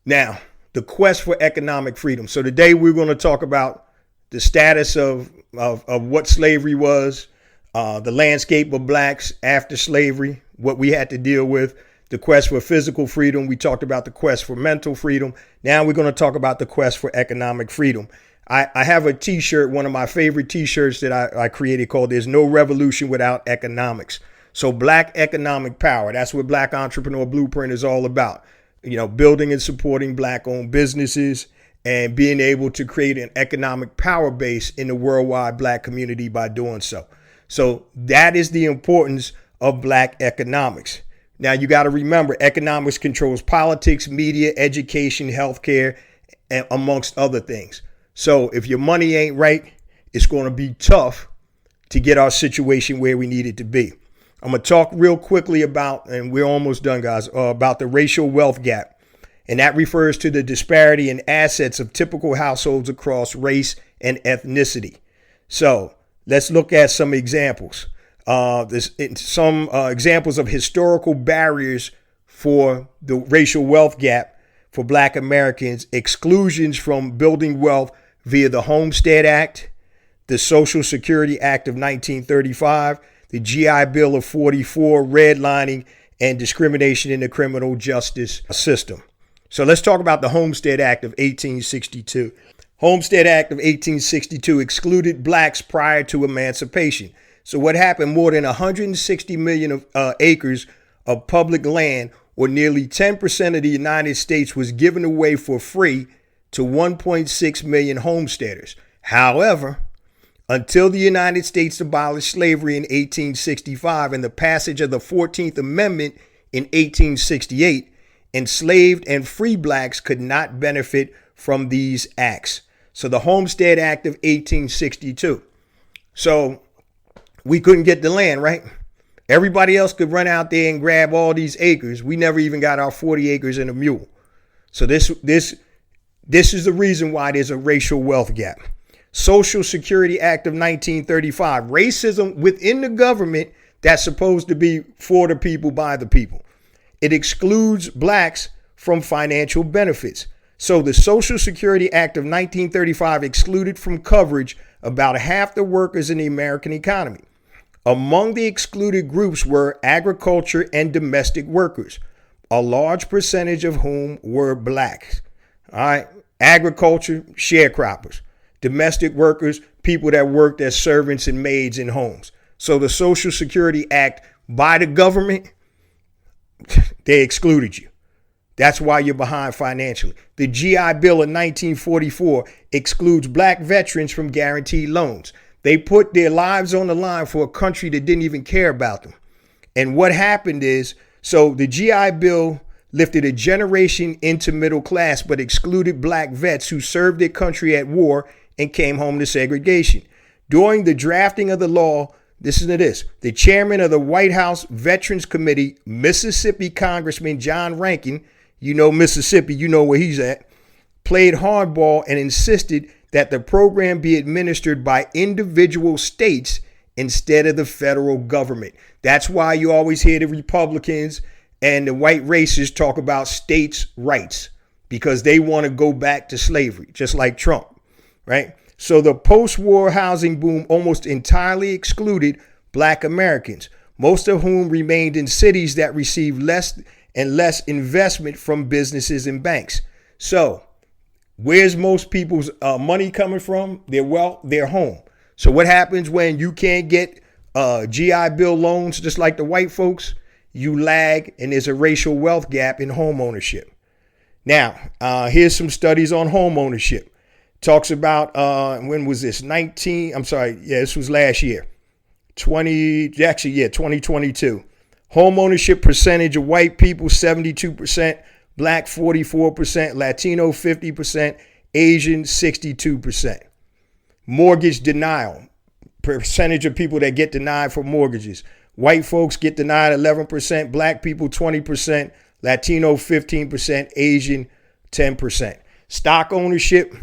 Now, the quest for economic freedom. So today we're going to talk about the status of what slavery was, the landscape of blacks after slavery, what we had to deal with, the quest for physical freedom. We talked about the quest for mental freedom. Now we're going to talk about the quest for economic freedom. I have a T-shirt, one of my favorite T-shirts that I created called "There's No Revolution Without Economics." So black economic power, that's what Black Entrepreneur Blueprint is all about. Building and supporting black-owned businesses and being able to create an economic power base in the worldwide black community by doing so. So that is the importance of black economics. Now, you got to remember, economics controls politics, media, education, healthcare, and amongst other things. So if your money ain't right, it's going to be tough to get our situation where we need it to be. I'm going to talk real quickly about, and we're almost done, guys, about the racial wealth gap. And that refers to the disparity in assets of typical households across race and ethnicity. So let's look at some examples. Some examples of historical barriers for the racial wealth gap for Black Americans: exclusions from building wealth via the Homestead Act, the Social Security Act of 1935, the GI Bill of 44, redlining, and discrimination in the criminal justice system. So let's talk about the Homestead Act of 1862. Homestead Act of 1862 excluded blacks prior to emancipation. So what happened? More than 160 million acres of public land, or nearly 10% of the United States, was given away for free to 1.6 million homesteaders. However, until the United States abolished slavery in 1865 and the passage of the 14th Amendment in 1868, enslaved and free blacks could not benefit from these acts. So the Homestead Act of 1862. So we couldn't get the land, right? Everybody else could run out there and grab all these acres. We never even got our 40 acres and a mule. So this is the reason why there's a racial wealth gap. Social Security Act of 1935, racism within the government that's supposed to be for the people, by the people. It excludes blacks from financial benefits. So the Social Security Act of 1935 excluded from coverage about half the workers in the American economy. Among the excluded groups were agriculture and domestic workers, a large percentage of whom were blacks. All right, agriculture, sharecroppers, domestic workers, people that worked as servants and maids in homes. So the Social Security Act, by the government, they excluded you. That's why you're behind financially. The GI Bill of 1944 excludes black veterans from guaranteed loans. They put their lives on the line for a country that didn't even care about them. And what happened is, so the GI Bill lifted a generation into middle class, but excluded black vets who served their country at war and came home to segregation. During the drafting of the law, listen to this, the chairman of the White House Veterans Committee, Mississippi Congressman John Rankin, you know Mississippi, you know where he's at, played hardball and insisted that the program be administered by individual states instead of the federal government. That's why you always hear the Republicans and the white racists talk about states' rights, because they want to go back to slavery, just like Trump, right? So the post-war housing boom almost entirely excluded black Americans, most of whom remained in cities that received less and less investment from businesses and banks. So where's most people's money coming from? Their wealth, their home. So what happens when you can't get GI Bill loans just like the white folks? You lag, and there's a racial wealth gap in home ownership. Now, here's some studies on home ownership. Talks about, when was this? This was last year. 2022. Home ownership percentage of white people, 72%, black, 44%, Latino, 50%, Asian, 62%. Mortgage denial, percentage of people that get denied for mortgages. White folks get denied 11%, black people 20%, Latino 15%, Asian 10%. Stock ownership,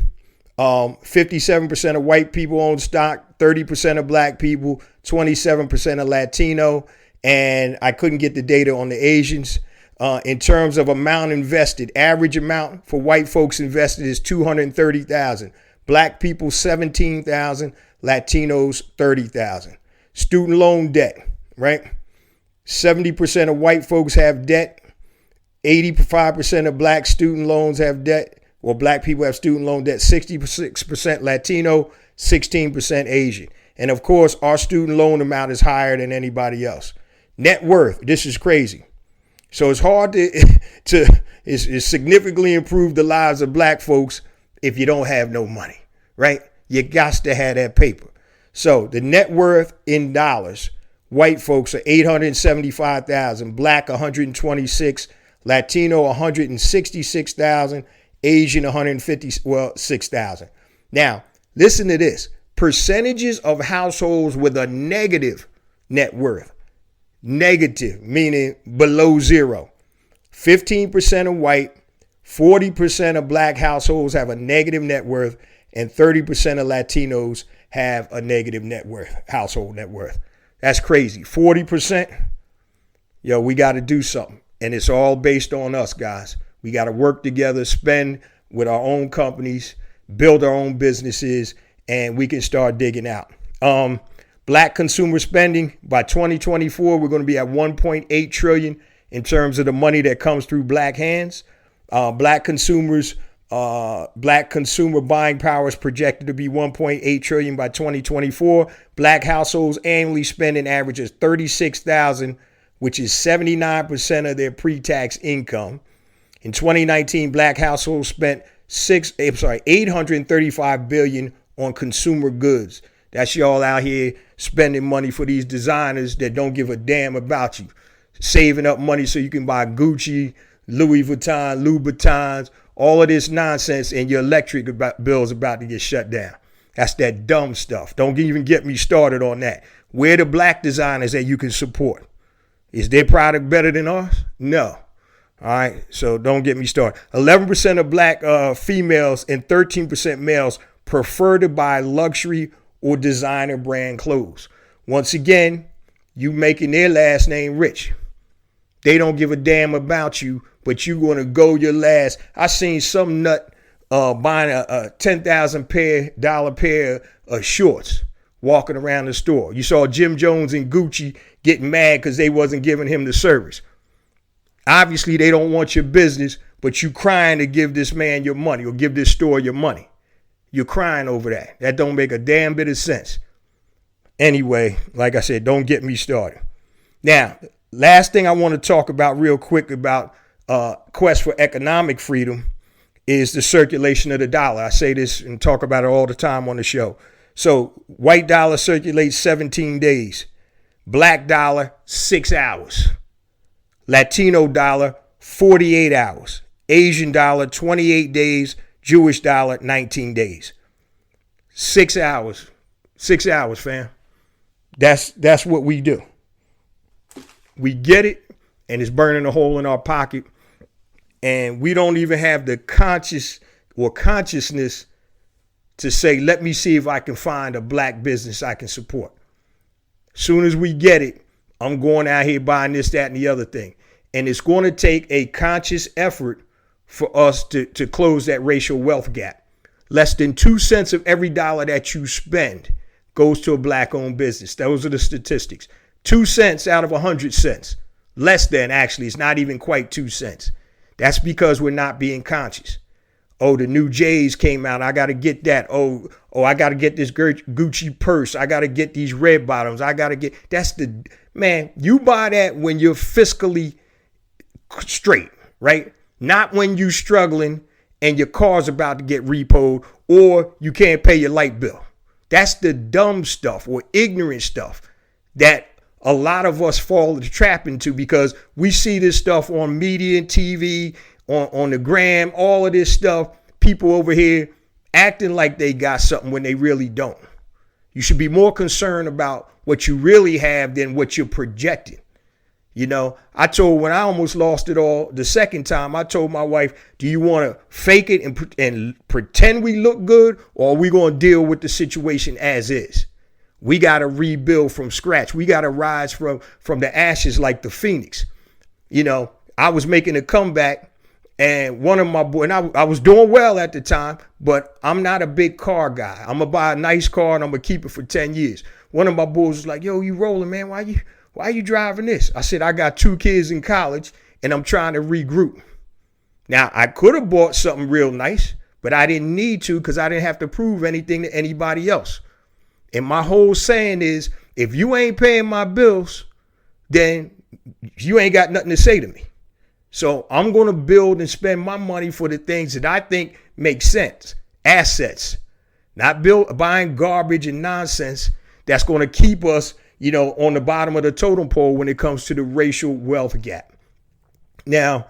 57% of white people own stock, 30% of black people, 27% of Latino, and I couldn't get the data on the Asians. In terms of amount invested, average amount for white folks invested is $230,000. Black people, $17,000, Latinos, $30,000. Student loan debt, right? 70% of white folks have debt. 85% of black student loans have debt. Well, black people have student loan debt. 66% Latino, 16% Asian. And of course, our student loan amount is higher than anybody else. Net worth, this is crazy. So it's hard to significantly improve the lives of black folks if you don't have no money, right? You got to have that paper. So the net worth in dollars, white folks are $875,000, black 126, Latino 166,000, Asian 6,000. Now, listen to this. Percentages of households with a negative net worth. negative, meaning below zero. 15% of white, 40% of black households have a negative net worth, and 30% of Latinos have a negative net worth, household net worth. That's crazy. 40%. Yo, we got to do something. And it's all based on us, guys. We got to work together, spend with our own companies, build our own businesses, and we can start digging out. Black consumer spending by 2024, we're going to be at 1.8 trillion in terms of the money that comes through black hands. Black consumer buying power is projected to be 1.8 trillion by 2024. Black households annually spend an average of $36,000, which is 79% of their pre-tax income. In 2019, black households spent $835 billion on consumer goods. That's y'all out here spending money for these designers that don't give a damn about you. Saving up money so you can buy Gucci, Louis Vuitton, Louboutins, all of this nonsense, and your electric bill is about to get shut down. That's that dumb stuff. Don't even get me started on that. Where the black designers that you can support? Is their product better than ours? No. All right, so don't get me started. 11% of black females and 13% males prefer to buy luxury or designer brand clothes. Once again, you making their last name rich. They don't give a damn about you, but you going to go your last. I seen some nut buying a $10,000 pair of shorts walking around the store. You saw Jim Jones and Gucci getting mad because they wasn't giving him the service. Obviously, they don't want your business, but you crying to give this man your money or give this store your money. You're crying over that. That don't make a damn bit of sense. Anyway, like I said, don't get me started. Now, last thing I want to talk about real quick about quest for economic freedom is the circulation of the dollar. I say this and talk about it all the time on the show. So white dollar circulates 17 days. Black dollar, 6 hours. Latino dollar, 48 hours. Asian dollar, 28 days. Jewish dollar, 19 days. 6 hours. 6 hours, fam. That's what we do. We get it, and it's burning a hole in our pocket. And we don't even have the consciousness to say, let me see if I can find a black business I can support. Soon as we get it, I'm going out here buying this, that, and the other thing. And it's going to take a conscious effort for us to close that racial wealth gap. Less than 2 cents of every dollar that you spend goes to a black-owned business. Those are the statistics. 2 cents out of 100 cents. Less than, actually. It's not even quite 2 cents. That's because we're not being conscious. Oh, the new J's came out. I got to get that. Oh, I got to get this Gucci purse. I got to get these red bottoms. Man, you buy that when you're fiscally straight, right? Not when you struggling and your car's about to get repoed or you can't pay your light bill. That's the dumb stuff or ignorant stuff that a lot of us fall the trap into because we see this stuff on media and TV, on the gram, all of this stuff. People over here acting like they got something when they really don't. You should be more concerned about what you really have than what you're projecting. You know, when I almost lost it all the second time, I told my wife, do you want to fake it and pretend we look good, or are we going to deal with the situation as is? We got to rebuild from scratch. We got to rise from the ashes like the phoenix. You know, I was making a comeback and one of my boys, and I was doing well at the time, but I'm not a big car guy. I'm going to buy a nice car and I'm going to keep it for 10 years. One of my boys was like, yo, you rolling, man. Why you driving this? I said, I got 2 kids in college and I'm trying to regroup. Now, I could have bought something real nice, but I didn't need to because I didn't have to prove anything to anybody else. And my whole saying is, if you ain't paying my bills, then you ain't got nothing to say to me. So I'm going to build and spend my money for the things that I think make sense. Assets, not buying garbage and nonsense that's going to keep us, on the bottom of the totem pole when it comes to the racial wealth gap. Now,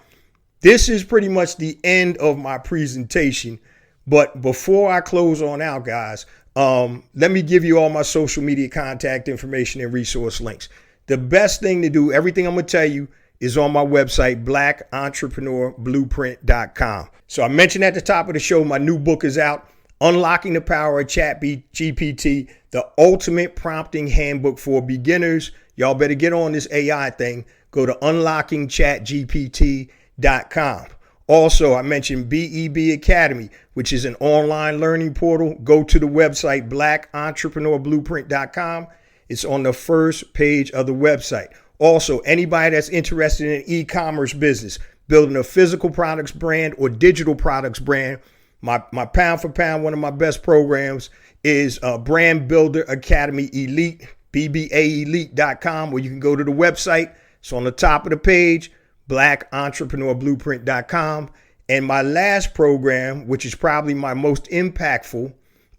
this is pretty much the end of my presentation. But before I close on out, guys, let me give you all my social media contact information and resource links. the best thing to do, everything I'm going to tell you is on my website, blackentrepreneurblueprint.com. So I mentioned at the top of the show, my new book is out, Unlocking the Power of ChatGPT, the ultimate prompting handbook for beginners. Y'all better get on this AI thing. Go to unlockingchatgpt.com. Also, I mentioned BEB Academy, which is an online learning portal. Go to the website, blackentrepreneurblueprint.com. It's on the first page of the website. Also, anybody that's interested in e-commerce business, building a physical products brand or digital products brand, my pound for pound, one of my best programs is Brand Builder Academy Elite, bbaelite.com, where you can go to the website. It's on the top of the page, blackentrepreneurblueprint.com. And my last program, which is probably my most impactful,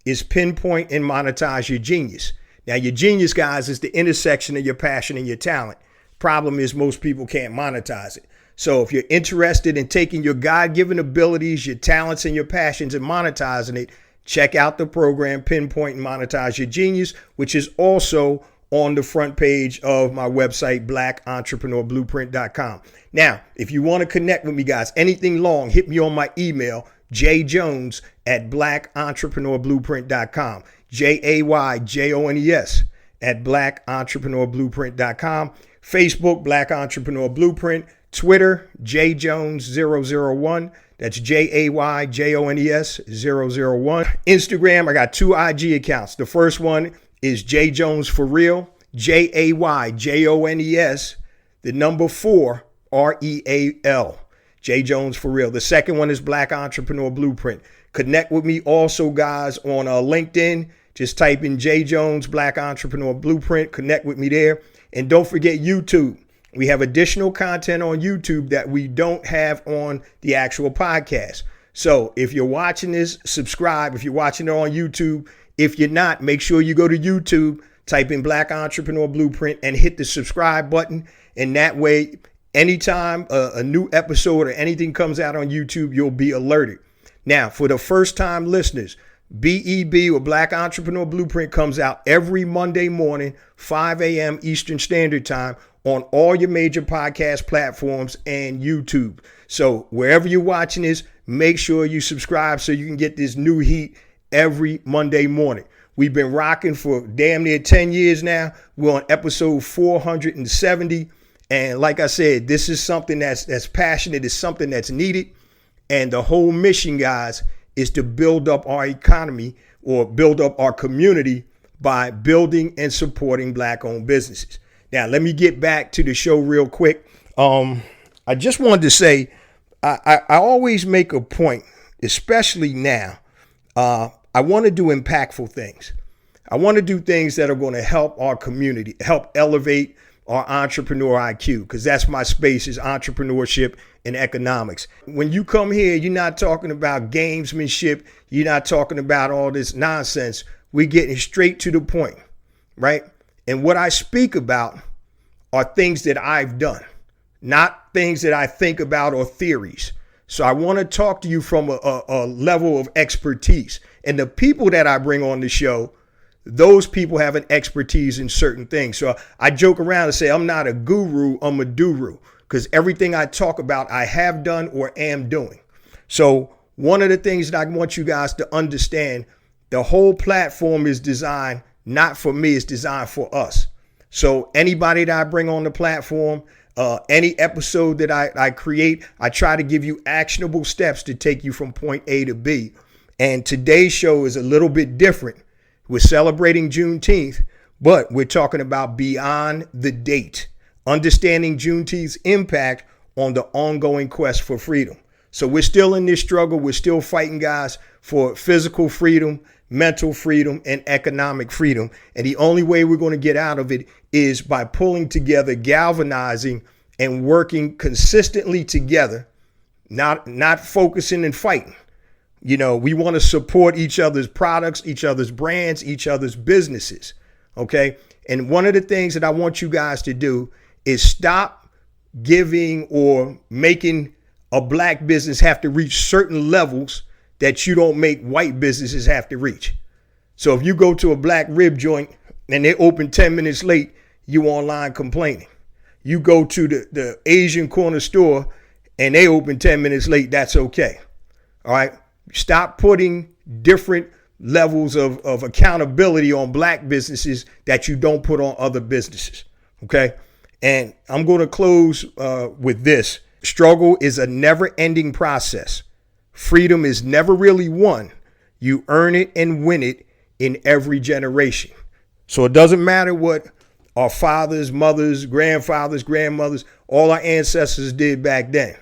is Pinpoint and Monetize Your Genius. Now, your genius, guys, is the intersection of your passion and your talent. Problem is most people can't monetize it. So if you're interested in taking your God-given abilities, your talents, and your passions and monetizing it, check out the program Pinpoint and Monetize Your Genius, which is also on the front page of my website, blackentrepreneurblueprint.com. Now, if you want to connect with me, guys, anything long, hit me on my email, jayjones@blackentrepreneurblueprint.com, JAYJONES@blackentrepreneurblueprint.com, Facebook, Black Entrepreneur Blueprint, Twitter, jjones001. That's JAYJONES001. Instagram, I got 2 IG accounts. The first one is J Jones for Real, JAYJONES, the number 4, REAL. J Jones for Real. The second one is Black Entrepreneur Blueprint. Connect with me also, guys, on LinkedIn. Just type in J Jones Black Entrepreneur Blueprint. Connect with me there. And don't forget YouTube. We have additional content on YouTube that we don't have on the actual podcast. So if you're watching this, subscribe. If you're watching it on YouTube, if you're not, make sure you go to YouTube, type in Black Entrepreneur Blueprint and hit the subscribe button. And that way, anytime a new episode or anything comes out on YouTube, you'll be alerted. Now, for the first time listeners, BEB or Black Entrepreneur Blueprint comes out every Monday morning, 5 a.m. Eastern Standard Time on all your major podcast platforms and YouTube. So wherever you're watching this, make sure you subscribe so you can get this new heat every Monday morning. We've been rocking for damn near 10 years now. We're on episode 470. And like I said, this is something that's passionate. It's something that's needed. And the whole mission, guys, is to build up our economy or build up our community by building and supporting Black-owned businesses. Now, let me get back to the show real quick. I just wanted to say, I always make a point, especially now, I want to do impactful things. I want to do things that are going to help our community, help elevate our entrepreneur IQ, because that's my space, is entrepreneurship and economics. When you come here, you're not talking about gamesmanship. You're not talking about all this nonsense. We're getting straight to the point, right? And what I speak about are things that I've done, not things that I think about or theories. So I want to talk to you from a level of expertise. And the people that I bring on the show, those people have an expertise in certain things. So I joke around and say, I'm not a guru, I'm a duru, because everything I talk about, I have done or am doing. So one of the things that I want you guys to understand, the whole platform is designed not for me, it's designed for us. So anybody that I bring on the platform, any episode that I create, I try to give you actionable steps to take you from point A to B. And today's show is a little bit different. We're celebrating Juneteenth, but we're talking about beyond the date, understanding Juneteenth's impact on the ongoing quest for freedom. So we're still in this struggle. We're still fighting, guys, for physical freedom, mental freedom, and economic freedom. And the only way we're going to get out of it is by pulling together, galvanizing, and working consistently together, not focusing and fighting. You know, we want to support each other's products, each other's brands, each other's businesses. Okay. And one of the things that I want you guys to do is stop giving or making a Black business have to reach certain levels that you don't make white businesses have to reach. So if you go to a Black rib joint and they open 10 minutes late, you online complaining. You go to the Asian corner store and they open 10 minutes late, that's okay. All right. Stop putting different levels of accountability on black businesses that you don't put on other businesses. Okay. And I'm going to close with this. Struggle is a never ending process. Freedom is never really won. You earn it and win it in every generation. So it doesn't matter what our fathers, mothers, grandfathers, grandmothers, all our ancestors did back then.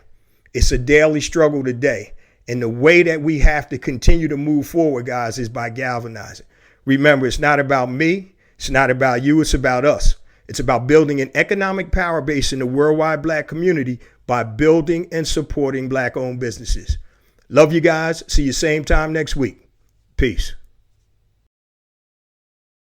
It's a daily struggle today. And the way that we have to continue to move forward, guys, is by galvanizing. Remember, it's not about me. It's not about you. It's about us. It's about building an economic power base in the worldwide black community by building and supporting black-owned businesses. Love you guys. See you same time next week. Peace.